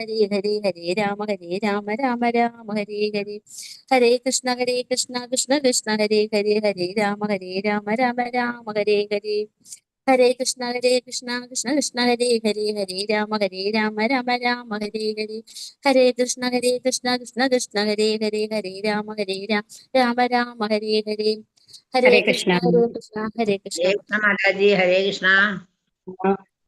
ഹരേ ഹരേ ഹരേ രാമ രാമ രാമ ഹരേ ഹരേ. ഹരേ കൃഷ്ണ കൃഷ്ണ കൃഷ്ണ ഹരേ ഹരേ. ഹരേ രാമ രാമ രാമ ഹരേ ഹരേ. ഹരേ കൃഷ്ണ കൃഷ്ണ കൃഷ്ണ ഹരേ ഹരേ. ഹരേ രാമ രാമ രാമ ഹരേ ഹരേ. ഹരേ കൃഷ്ണ കൃഷ്ണ കൃഷ്ണ ഹരേ ഹരേ. ഹരേ രാമ രാമ രാമ ഹരേ ഹരേ. ഹരേ ഹരേ കൃഷ്ണ കൃഷ്ണ. ഹരേ കൃഷ്ണ. ഹരേ കൃഷ്ണ മാതാജി. ഹരേ കൃഷ്ണ.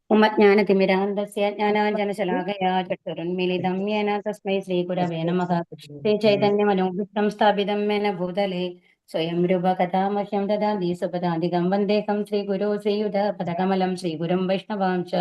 ഉമജ്ഞാനതിമിരാന്തസ്യ ജ്ഞാനാഞ്ജനശലാകയാ ചക്ഷുരുന്മീലിതം യേന തസ്മൈ ശ്രീഗുരവേ നമഃ. ശ്രീചൈതന്യമനോഭീഷ്ടം സ്ഥാപിതം യേന ഭൂതലേ സ്വയം രൂപകഥാമഹ്യം ദദാതി സുപദാധികം വന്ദേഹം ശ്രീഗുരു ശ്രീയുതപദകമലം ശ്രീഗുരും വൈഷ്ണവാംശ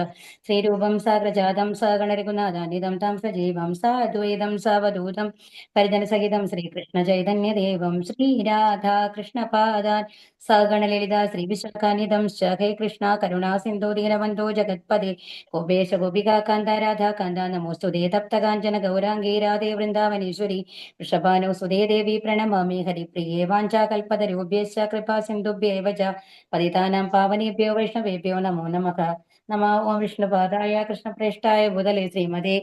ശ്രീരൂപം സാഗ്രജാതം സഗണരഘുനാഥാനിധം താം സജീവം സാദ്വൈതം സാവധൂതം പരിജനസഹിതം ശ്രീകൃഷ്ണചൈതന്യദേവം ശ്രീരാധാ കൃഷ്ണപാദാൻ സഗണലളിത ശ്രീവിശാഖാനിധം ഹേ കൃഷ്ണ കരുണാ സിന്ധു ദീനബന്ധോ ജഗത്പദേ ഗോപേശ ഗോപികാ കാന്ത രാധാ കാന്ത നമോസ്തുതേ തപ്തകാഞ്ചന ഗൗരാംഗീ രാധേ വൃന്ദാവനേശ്വരി വൃഷഭാനുസുതേ ദേവി പ്രണമാമി ഹരിപ്രിയേ വാഞ്ചാകൽപതരുഭ്യശ്ച കൃപാ സിന്ധുഭ്യേവ ച പതിതാനാം പാവനേഭ്യോ വൈഷ്ണവേഭ്യോ നമോ നമഃ. നമോ ഓം വിഷ്ണുപാദായ കൃഷ്ണപ്രേഷ്ഠായ ഭൂതലേ ശ്രീമതേ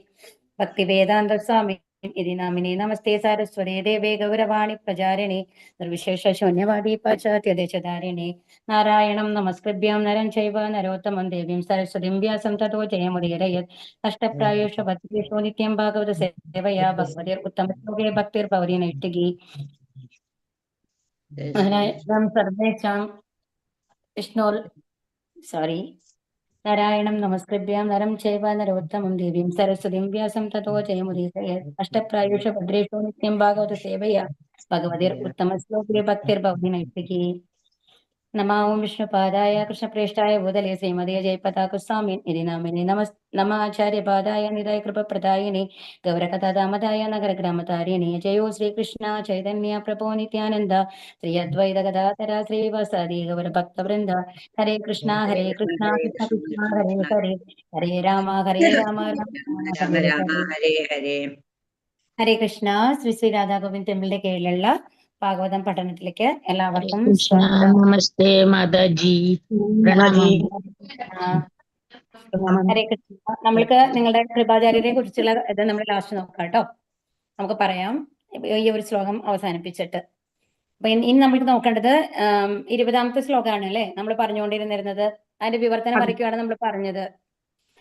ഭക്തിവേദാന്ത സ്വാമി ഇതി നാമിനെ നമസ്തേ സാരസ്വതേ ദേവേ ഗൗരവാണി പ്രചാരിണി നിർവിശേഷ ശൂന്യവാദി പാശ്ചാത്യദേശധാരിണി നാരായണം നമസ്കൃഭ്യാം നരം ചൈവ നരോത്തമം ദേവീം സരസ്വതീം വ്യാസം തതോ ജയമുദീരയത്. അഷ്ടപ്രായേഷു ഭക്തിഷു നിത്യം ഭാഗവത സേവയാ ഭഗവതിർ ഉത്തമശ്ലോകേ ഭക്തിർഭവതി നൈഷ്ഠികി. സർവേഷാം വിഷ്ണോർ നാരായണം നമസ്കൃഭ്യാം നരം ചൈവ നരോത്തമം ദേവീം സരസ്വതീം വ്യാസം തതോ ജയമുദീരയത്. അഷ്ടപ്രായേഷു ഭദ്രേഷു നിത്യം ഭാഗവത സേവയാ ഭഗവതിർ ഉത്തമശ്ലോകേ ഭക്തിർഭവതി നൈഷ്ഠികി. നമോ ഓം വിഷ്ണുപാദായ കൃഷ്ണപ്രേഷ്ഠായ ഭൂതലേ ശ്രീമതേ ജയപതാകുസ്വാമി ഇതി നാമിനെ നമ ആചാര്യപാദായ നിതായ കൃപപ്രദായിനി ഗൗരകഥാദാമതായ നഗരഗ്രാമതാരിണി. ജയോ ശ്രീകൃഷ്ണ ചൈതന്യ പ്രഭോ നിത്യാനന്ദ ശ്രീ അദ്വൈത ഗദാധര ശ്രീവാസാദി ഗൗരഭക്തവൃന്ദ. ഹരേ കൃഷ്ണ കൃഷ്ണ കൃഷ്ണ ഹരേ ഹരേ. ഹരേ രാമ രാമ രാമ രാമ ഹരേ രാമ ഹരേ. ഹരേ ഹരേ. ഹരേ കൃഷ്ണ. ശ്രീ ശ്രീ രാധാഗോവിന്ദ് ടെമ്പിളിന്റെ കീഴിലുള്ള ഭാഗവതം പഠനത്തിലേക്ക് എല്ലാവർക്കും കൃഷ്ണ സ്വാഗതം. നമസ്തേ മാതാജി. പ്രണാമം. ഹരേ കൃഷ്ണ. നമ്മൾക്ക് നിങ്ങളുടെ കൃപാചാര്യരെ കുറിച്ചുള്ള ഇത് നമ്മൾ ലാസ്റ്റ് നോക്കാം കേട്ടോ. നമുക്ക് പറയാം ഈ ഒരു ശ്ലോകം അവസാനിപ്പിച്ചിട്ട്. അപ്പൊ ഇനി നമ്മൾക്ക് നോക്കേണ്ടത് 20ാമത്തെ ശ്ലോകമാണ് അല്ലെ നമ്മൾ പറഞ്ഞുകൊണ്ടിരുന്നിരുന്നത്. അതിന്റെ വിവർത്തനം വരയ്ക്കുകയാണ് നമ്മൾ പറഞ്ഞത്.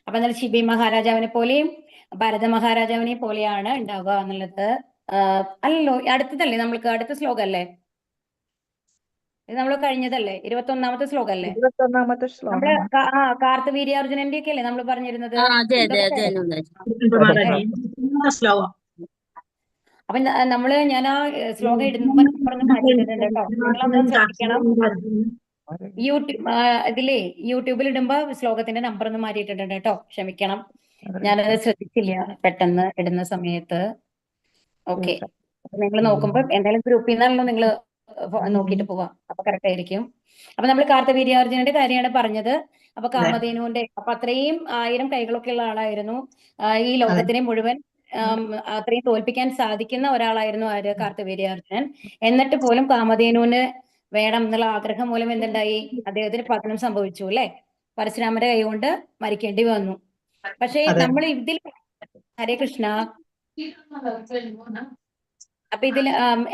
അപ്പൊ എന്നാൽ ശിബി മഹാരാജാവിനെ പോലെയും ഭരത മഹാരാജാവിനെ പോലെയാണ് ഉണ്ടാവുക എന്നുള്ളത്. അല്ലല്ലോ, അടുത്തതല്ലേ നമ്മൾക്ക് അടുത്ത ശ്ലോകം അല്ലേ ഇത്? നമ്മൾ കഴിഞ്ഞതല്ലേ 21ാമത്തെ ശ്ലോകം അല്ലേ? നമ്മള് കാർത്തവീര്യാർജുനന്റെ ഒക്കെ അല്ലേ നമ്മൾ പറഞ്ഞിരുന്നത്? അതെ അതെ അതെ. അപ്പൊ നമ്മള് ഞാൻ ആ ശ്ലോകം ഇടുമ്പോ നമ്പറൊന്ന് മാറ്റിയിട്ടുണ്ട് കേട്ടോ. നിങ്ങളൊന്ന് ശ്രദ്ധിക്കണം. ഇതിലേ യൂട്യൂബിൽ ഇടുമ്പോ ശ്ലോകത്തിന്റെ നമ്പർ ഒന്ന് മാറ്റിയിട്ടുണ്ട് കേട്ടോ. ക്ഷമിക്കണം, ഞാനത് ശ്രദ്ധിച്ചില്ല പെട്ടെന്ന് ഇടുന്ന സമയത്ത്. ഓക്കെ, നിങ്ങൾ നോക്കുമ്പോ എന്തായാലും ഗ്രൂപ്പിൽ നിന്നാണല്ലോ നിങ്ങൾ നോക്കിയിട്ട് പോവാം. അപ്പൊ കറക്റ്റ് ആയിരിക്കും. അപ്പൊ നമ്മൾ കാർത്തവീര്യാർജുനന്റെ കാര്യമാണ് പറഞ്ഞത്. അപ്പൊ കാമധേനുവിന്റെ അപ്പൊ അത്രയും 1000 കൈകളൊക്കെ ഉള്ള ആളായിരുന്നു. ഈ ലോകത്തിനെ മുഴുവൻ അത്രയും തോൽപ്പിക്കാൻ സാധിക്കുന്ന ഒരാളായിരുന്നു ആര്? കാർത്തവീര്യാർജുനൻ. എന്നിട്ട് പോലും കാമധേനുവിന് വേണം എന്നുള്ള ആഗ്രഹം മൂലം എന്തുണ്ടായി? അദ്ദേഹത്തിന് പതനം സംഭവിച്ചു അല്ലെ? പരശുരാമന്റെ കൈ കൊണ്ട് മരിക്കേണ്ടി വന്നു. പക്ഷേ നമ്മൾ ഇതിൽ ഹരേ കൃഷ്ണ. അപ്പൊ ഇതിൽ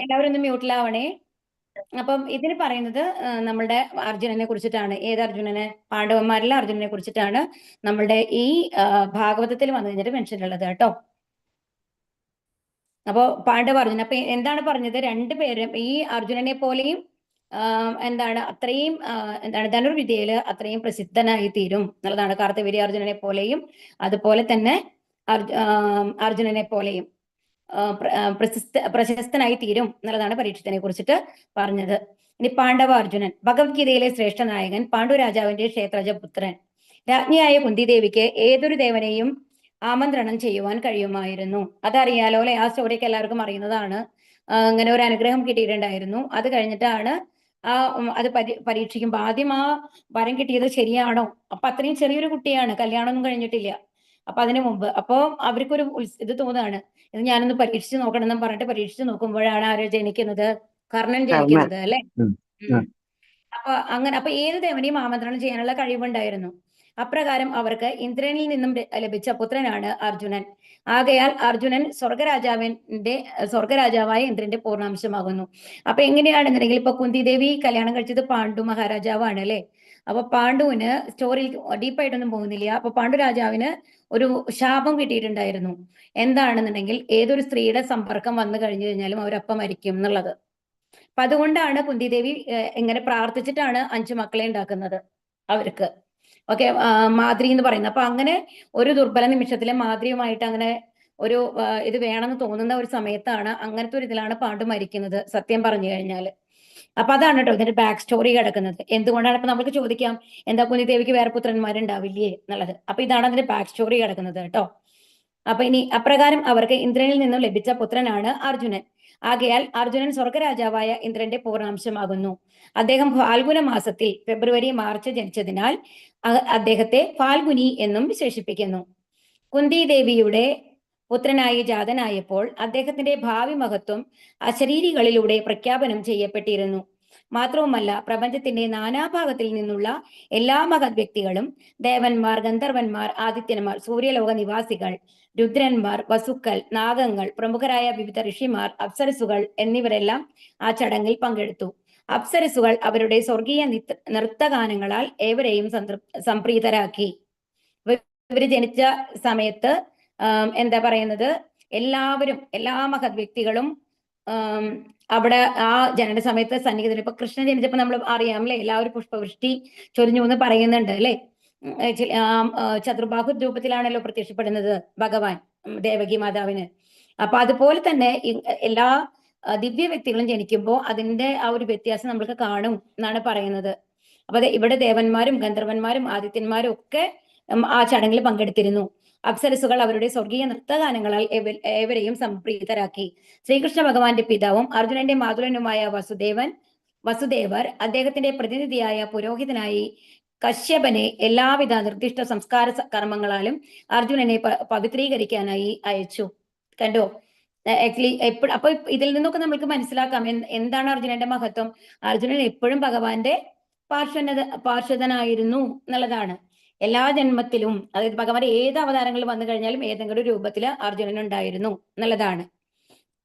എല്ലാവരും ഒന്ന് മ്യൂട്ടിലാവണേ. അപ്പം ഇതിന് പറയുന്നത് നമ്മളുടെ അർജുനനെ കുറിച്ചിട്ടാണ്. ഏത് അർജുനനെ? പാണ്ഡവന്മാരിലെ അർജുനനെ കുറിച്ചിട്ടാണ് നമ്മളുടെ ഈ ഭാഗവതത്തിൽ വന്നു കഴിഞ്ഞിട്ട് മെൻഷൻ ഉള്ളത് കേട്ടോ. അപ്പോ പാണ്ഡവ അർജുനൻ. അപ്പൊ എന്താണ് പറഞ്ഞത്? രണ്ടുപേരും ഈ അർജുനനെ പോലെയും എന്താണ് അത്രയും എന്താണ് ധനുർവിദ്യയില് അത്രയും പ്രസിദ്ധനായി തീരും എന്നുള്ളതാണ്. കാർത്തവീര്യാർജുനനെ പോലെയും അതുപോലെ തന്നെ അർജുനനെ പോലെയും പ്രശസ്തനായി തീരും എന്നുള്ളതാണ് പരീക്ഷത്തിനെ കുറിച്ചിട്ട് പറഞ്ഞത്. ഇനി പാണ്ഡവ അർജുനൻ, ഭഗവത്ഗീതയിലെ ശ്രേഷ്ഠ നായകൻ, പാണ്ഡുരാജാവിന്റെ ക്ഷേത്രജപുത്രൻ. രാജ്ഞിയായ കുന്തിദേവിക്ക് ഏതൊരു ദേവനെയും ആമന്ത്രണം ചെയ്യുവാൻ കഴിയുമായിരുന്നു. അതറിയാലോ അല്ലെ? ആ സ്റ്റോറിയൊക്കെ എല്ലാവർക്കും അറിയുന്നതാണ്. അങ്ങനെ ഒരു അനുഗ്രഹം കിട്ടിയിട്ടുണ്ടായിരുന്നു. അത് കഴിഞ്ഞിട്ടാണ് അത് പരീക്ഷിക്കുമ്പോൾ ആദ്യം ആ വരം കിട്ടിയത് ശരിയാണോ? അപ്പൊ അത്രയും ചെറിയൊരു കുട്ടിയാണ്, കല്യാണമൊന്നും കഴിഞ്ഞിട്ടില്ല. അപ്പൊ അതിനു മുമ്പ് അപ്പോ അവർക്കൊരു ഇത് തോന്നുകയാണ്, ഇത് ഞാനൊന്ന് പരീക്ഷിച്ച് നോക്കണം എന്ന് പറഞ്ഞിട്ട് പരീക്ഷിച്ച് നോക്കുമ്പോഴാണ് ആര് ജനിക്കുന്നത്? കർണൻ ജനിക്കുന്നത് അല്ലെ? അപ്പൊ അങ്ങനെ അപ്പൊ ഏത് ദേവനെയും ആമന്ത്രണം ചെയ്യാനുള്ള കഴിവുണ്ടായിരുന്നു. അപ്രകാരം അവർക്ക് ഇന്ദ്രനിൽ നിന്നും ലഭിച്ച പുത്രനാണ് അർജുനൻ. ആകയാൽ അർജുനൻ സ്വർഗരാജാവായ ഇന്ദ്രന്റെ പൂർണ്ണാംശമാകുന്നു. അപ്പൊ എങ്ങനെയാണെന്നുണ്ടെങ്കിൽ ഇപ്പൊ കുന്തി ദേവി കല്യാണം കഴിച്ചത് പാണ്ഡു മഹാരാജാവാണ് അല്ലെ. അപ്പൊ പാണ്ഡുവിന് സ്റ്റോറിയിൽ ഡീപ്പായിട്ടൊന്നും പോകുന്നില്ല. അപ്പൊ പാണ്ഡു രാജാവിന് ഒരു ശാപം കിട്ടിയിട്ടുണ്ടായിരുന്നു. എന്താണെന്നുണ്ടെങ്കിൽ ഏതൊരു സ്ത്രീയുടെ സമ്പർക്കം വന്നു കഴിഞ്ഞു കഴിഞ്ഞാലും അവരപ്പം മരിക്കും എന്നുള്ളത്. അപ്പൊ അതുകൊണ്ടാണ് കുന്തി ദേവി ഇങ്ങനെ പ്രാർത്ഥിച്ചിട്ടാണ് 5 മക്കളെ ഉണ്ടാക്കുന്നത് അവർക്ക്. ഓക്കെ, മാദ്രി എന്ന് പറയുന്നത്. അപ്പൊ അങ്ങനെ ഒരു ദുർബല നിമിഷത്തിലെ മാദ്രിയുമായിട്ട് അങ്ങനെ ഒരു ഇത് വേണമെന്ന് തോന്നുന്ന ഒരു സമയത്താണ് അങ്ങനത്തെ ഒരു ഇതിലാണ് പാണ്ഡു മരിക്കുന്നത്, സത്യം പറഞ്ഞു കഴിഞ്ഞാൽ. അപ്പൊ അതാണ് കേട്ടോ ഇതിന്റെ ബാക്ക് സ്റ്റോറി കിടക്കുന്നത്. എന്തുകൊണ്ടാണ് ഇപ്പൊ നമുക്ക് ചോദിക്കാം, എന്താ കുന്തി ദേവിക്ക് വേറെ പുത്രന്മാരുണ്ടാവില്ലേ എന്നുള്ളത്. അപ്പൊ ഇതാണ് അതിന്റെ ബാക്ക് സ്റ്റോറി കിടക്കുന്നത് കേട്ടോ. അപ്പൊ ഇനി അപ്രകാരം അവർക്ക് ഇന്ദ്രനിൽ നിന്നും ലഭിച്ച പുത്രനാണ് അർജുനൻ. ആകയാൽ അർജുനൻ സ്വർഗരാജാവായ ഇന്ദ്രന്റെ പൂർണ്ണാംശമാകുന്നു. അദ്ദേഹം ഫാൽഗുന മാസത്തിൽ ഫെബ്രുവരി മാർച്ച് ജനിച്ചതിനാൽ അദ്ദേഹത്തെ ഫാൽഗുനി എന്നും വിശേഷിപ്പിക്കുന്നു. കുന്തി ദേവിയുടെ പുത്രനായി ജാതനായപ്പോൾ അദ്ദേഹത്തിന്റെ ഭാവി മഹത്വം അശരീരികളിലൂടെ പ്രഖ്യാപനം ചെയ്യപ്പെട്ടിരുന്നു. മാത്രവുമല്ല, പ്രപഞ്ചത്തിന്റെ നാനാഭാഗത്തിൽ നിന്നുള്ള എല്ലാ മഹത് വ്യക്തികളും, ദേവന്മാർ, ഗന്ധർവന്മാർ, ആദിത്യന്മാർ, സൂര്യലോക നിവാസികൾ, രുദ്രന്മാർ, വസുക്കൾ, നാഗങ്ങൾ, പ്രമുഖരായ വിവിധ ഋഷിമാർ, അപ്സരസുകൾ എന്നിവരെല്ലാം ആ ചടങ്ങിൽ പങ്കെടുത്തു. അപ്സരസുകൾ അവരുടെ സ്വർഗീയ നൃത്തഗാനങ്ങളാൽ ഏവരെയും സംപ്രീതരാക്കി. ഇവര് ജനിച്ച സമയത്ത് എന്താ പറയുന്നത്, എല്ലാവരും, എല്ലാ മഹത് വ്യക്തികളും അവിടെ ആ ജനന സമയത്ത് സന്നിഹിതരും. ഇപ്പൊ കൃഷ്ണൻ ജനിച്ചപ്പോ നമ്മൾ അറിയാം അല്ലെ, എല്ലാവരും പുഷ്പവൃഷ്ടി ചൊരിഞ്ഞു എന്ന് പറയുന്നുണ്ട് അല്ലെ. ചതുർബാഹു രൂപത്തിലാണല്ലോ പ്രത്യക്ഷപ്പെടുന്നത് ഭഗവാൻ ദേവകി മാതാവിന്. അപ്പൊ അതുപോലെ തന്നെ എല്ലാ ദിവ്യ വ്യക്തികളും ജനിക്കുമ്പോൾ അതിന്റെ ആ ഒരു വ്യത്യാസം നമ്മൾക്ക് കാണും എന്നാണ് പറയുന്നത്. അപ്പൊ ഇവിടെ ദേവന്മാരും ഗന്ധർവന്മാരും ആദിത്യന്മാരും ഒക്കെ ആ ചടങ്ങിൽ പങ്കെടുത്തിരുന്നു. അപ്സരസുകൾ അവരുടെ സ്വർഗീയ നൃത്തഗാനങ്ങളാൽ ഏവരെയും സംപ്രീതരാക്കി. ശ്രീകൃഷ്ണ ഭഗവാന്റെ പിതാവും അർജുനന്റെ മാതുലനുമായ വസുദേവർ അദ്ദേഹത്തിന്റെ പ്രതിനിധിയായ പുരോഹിതനായി കശ്യപനെ എല്ലാവിധ നിർദ്ദിഷ്ട സംസ്കാര കർമ്മങ്ങളാലും അർജുനനെ പവിത്രീകരിക്കാനായി അയച്ചു. കണ്ടോ, ആക്ച്വലി അപ്പൊ ഇതിൽ നിന്നൊക്കെ നമ്മൾക്ക് മനസ്സിലാക്കാം എന്താണ് അർജുനന്റെ മഹത്വം. അർജുനൻ എപ്പോഴും ഭഗവാന്റെ പാർശ്വതനായിരുന്നു എന്നുള്ളതാണ്. എല്ലാ ജന്മത്തിലും, അതായത് ഭഗവാന്റെ ഏത് അവതാരങ്ങളിൽ വന്നു കഴിഞ്ഞാലും ഏതെങ്കിലും ഒരു രൂപത്തിൽ അർജുനൻ ഉണ്ടായിരുന്നു എന്നുള്ളതാണ്.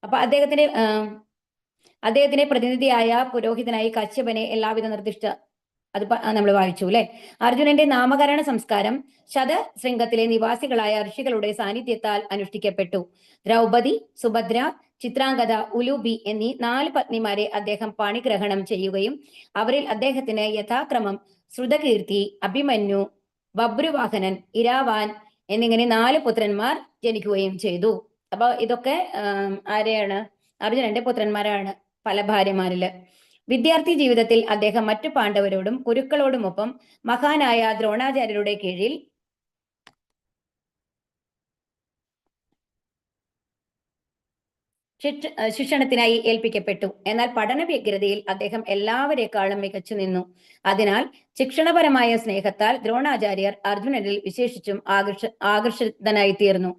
അപ്പൊ അദ്ദേഹത്തിന്റെ പ്രതിനിധിയായ പുരോഹിതനായി കശ്യപനെ എല്ലാവിധ നിർദ്ദിഷ്ട, അത് നമ്മൾ വായിച്ചു അല്ലെ. അർജുനന്റെ നാമകരണ സംസ്കാരം ശതശൃംഗത്തിലെ നിവാസികളായ ഋഷികളുടെ സാന്നിധ്യത്താൽ അനുഷ്ഠിക്കപ്പെട്ടു. ദ്രൗപദി, സുഭദ്ര, ചിത്രാംഗത, ഉലൂബി എന്നീ 4 പത്നിമാരെ അദ്ദേഹം പാണിഗ്രഹണം ചെയ്യുകയും അവരിൽ അദ്ദേഹത്തിന് യഥാക്രമം ശ്രുതകീർത്തി, അഭിമന്യു, ബഭ്രുവാഹനൻ, ഇരാവാൻ എന്നിങ്ങനെ 4 പുത്രന്മാർ ജനിക്കുകയും ചെയ്തു. അപ്പൊ ഇതൊക്കെ ആരെയാണ്? അർജുനന്റെ പുത്രന്മാരാണ്, പല ഭാര്യമാരില്. വിദ്യാർത്ഥി ജീവിതത്തിൽ അദ്ദേഹം മറ്റു പാണ്ഡവരോടും കുരുക്കളോടുമൊപ്പം മഹാനായ ദ്രോണാചാര്യരുടെ കീഴിൽ ശിക്ഷണത്തിനായി ഏൽപ്പിക്കപ്പെട്ടു. എന്നാൽ പഠന വ്യഗ്രതയിൽ അദ്ദേഹം എല്ലാവരെക്കാളും മികച്ചു നിന്നു. അതിനാൽ ശിക്ഷണപരമായ സ്നേഹത്താൽ ദ്രോണാചാര്യർ അർജുനനിൽ വിശേഷിച്ചും ആകർഷിതനായി തീർന്നു.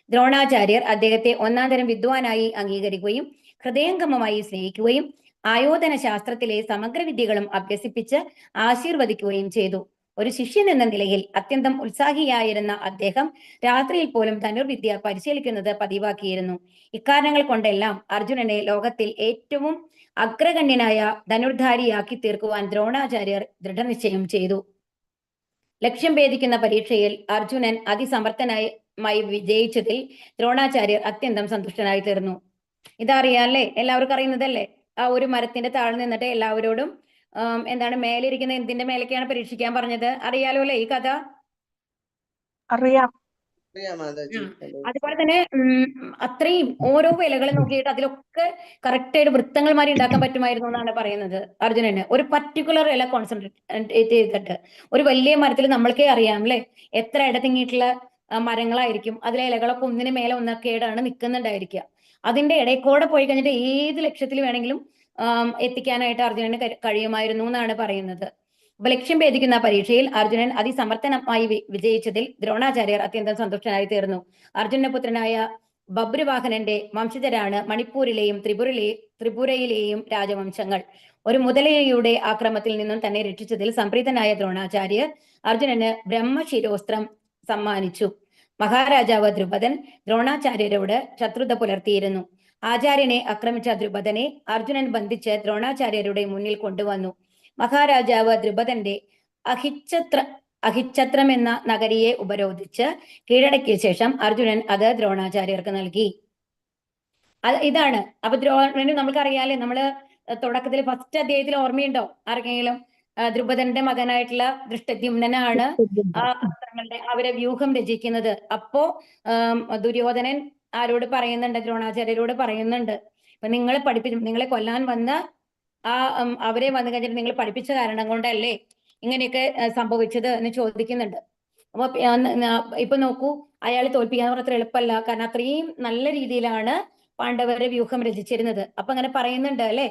ദ്രോണാചാര്യർ അദ്ദേഹത്തെ ഒന്നാന്തരം വിദ്വാനായി അംഗീകരിക്കുകയും ഹൃദയംഗമമായി സ്നേഹിക്കുകയും ആയോധന ശാസ്ത്രത്തിലെ സമഗ്ര വിദ്യകളും അഭ്യസിപ്പിച്ച് ആശീർവദിക്കുകയും ചെയ്തു. ഒരു ശിഷ്യൻ എന്ന നിലയിൽ അത്യന്തം ഉത്സാഹിയായിരുന്ന അദ്ദേഹം രാത്രിയിൽ പോലും ധനുർവിദ്യ പരിശീലിക്കുന്നത് പതിവാക്കിയിരുന്നു. ഇക്കാരണങ്ങൾ കൊണ്ടെല്ലാം അർജുനനെ ലോകത്തിൽ ഏറ്റവും അഗ്രഗണ്യനായ ധനുർധാരിയാക്കി തീർക്കുവാൻ ദ്രോണാചാര്യർ ദൃഢനിശ്ചയം ചെയ്തു. ലക്ഷ്യം ഭേദിക്കുന്ന പരീക്ഷയിൽ അർജുനൻ അതിസമർത്ഥനായി വിജയിച്ചതിൽ ദ്രോണാചാര്യർ അത്യന്തം സന്തുഷ്ടനായി തീർന്നു. ഇതറിയാല്ലേ, എല്ലാവർക്കും അറിയുന്നതല്ലേ. ആ ഒരു മരത്തിന്റെ താഴെ നിന്നിട്ട് എല്ലാവരോടും എന്താണ് മേലിരിക്കുന്ന എന്തിന്റെ മേലേക്കാണ് പരീക്ഷിക്കാൻ പറഞ്ഞത്, അറിയാലോ അല്ലെ ഈ കഥ? അറിയാം. അതുപോലെ തന്നെ അത്രയും ഓരോ വിലകൾ നോക്കിയിട്ട് അതിലൊക്കെ കറക്റ്റ് ആയിട്ട് വൃത്തങ്ങൾ മാറി ഉണ്ടാക്കാൻ പറ്റുമായിരുന്നു എന്നാണ് പറയുന്നത്. അർജുനന് ഒരു പർട്ടിക്കുലർ ഇല കോൺസെൻട്രേറ്റ് ചെയ്തിട്ട്, ഒരു വലിയ മരത്തിൽ നമ്മൾക്കേ അറിയാം അല്ലെ എത്ര ഇടതിങ്ങിയിട്ടുള്ള മരങ്ങളായിരിക്കും, അതിലെ ഇലകളൊക്കെ ഒന്നിന് മേലെ ഒന്നൊക്കെയാണ് നിൽക്കുന്നുണ്ടായിരിക്കുക. അതിന്റെ ഇടയിൽ കൂടെ പോയി കഴിഞ്ഞിട്ട് ഏത് ലക്ഷ്യത്തിൽ വേണമെങ്കിലും എത്തിക്കാനായിട്ട് അർജുനന് കഴിയുമായിരുന്നു എന്നാണ് പറയുന്നത്. അപ്പൊ ലക്ഷ്യം ഭേദിക്കുന്ന പരീക്ഷയിൽ അർജുനൻ അതിസമർത്ഥനമായി വിജയിച്ചതിൽ ദ്രോണാചാര്യർ അത്യന്തം സന്തുഷ്ടനായി തീർന്നു. അർജുന പുത്രനായ ബഭ്രുവാഹനന്റെ വംശജരാണ് മണിപ്പൂരിലെയും ത്രിപുരയിലെയും രാജവംശങ്ങൾ. ഒരു മുതലയുടെ ആക്രമത്തിൽ നിന്നും തന്നെ രക്ഷിച്ചതിൽ സംപ്രീതനായ ദ്രോണാചാര്യർ അർജുനന് ബ്രഹ്മശിരോസ്ത്രം സമ്മാനിച്ചു. മഹാരാജാവ് ദ്രുപദൻ ദ്രോണാചാര്യരോട് ശത്രുത പുലർത്തിയിരുന്നു. ആചാര്യനെ ആക്രമിച്ച ദ്രുപദനെ അർജുനൻ ബന്ധിച്ച് ദ്രോണാചാര്യരുടെ മുന്നിൽ കൊണ്ടുവന്നു. മഹാരാജാവ് ദ്രുപദന്റെ അഹിച്ഛത്രം എന്ന നഗരിയെ ഉപരോധിച്ച് കീഴടക്കിയ ശേഷം അർജുനൻ അത് ദ്രോണാചാര്യർക്ക് നൽകി. ഇതാണ്. അപ്പൊ ദ്രോണന് നമുക്കറിയാലേ, നമ്മള് തുടക്കത്തിൽ ഫസ്റ്റ് അധ്യായത്തിൽ ഓർമ്മയുണ്ടോ ആർക്കെങ്കിലും? ദ്രുപദന്റെ മകനായിട്ടുള്ള ദൃഷ്ടദ്യുമ്നനാണ് ആ അസ്ത്രങ്ങളുടെ അവരെ വ്യൂഹം രചിക്കുന്നത്. അപ്പോ ദുര്യോധനൻ ആരോട് പറയുന്നുണ്ട്? ദ്രോണാചാര്യരോട് പറയുന്നുണ്ട്, ഇപ്പൊ നിങ്ങളെ കൊല്ലാൻ വന്ന ആ അവരെ വന്നു കഴിഞ്ഞിട്ട് നിങ്ങൾ പഠിപ്പിച്ച കാരണം കൊണ്ടല്ലേ ഇങ്ങനെയൊക്കെ സംഭവിച്ചത് എന്ന് ചോദിക്കുന്നുണ്ട്. അപ്പൊ ഇപ്പൊ നോക്കൂ, അയാൾ തോൽപ്പിക്കാൻ അത്ര എളുപ്പമല്ല. കാരണം അത്രയും നല്ല രീതിയിലാണ് പാണ്ഡവരുടെ വ്യൂഹം രചിച്ചിരുന്നത്. അപ്പൊ അങ്ങനെ പറയുന്നുണ്ട് അല്ലെ.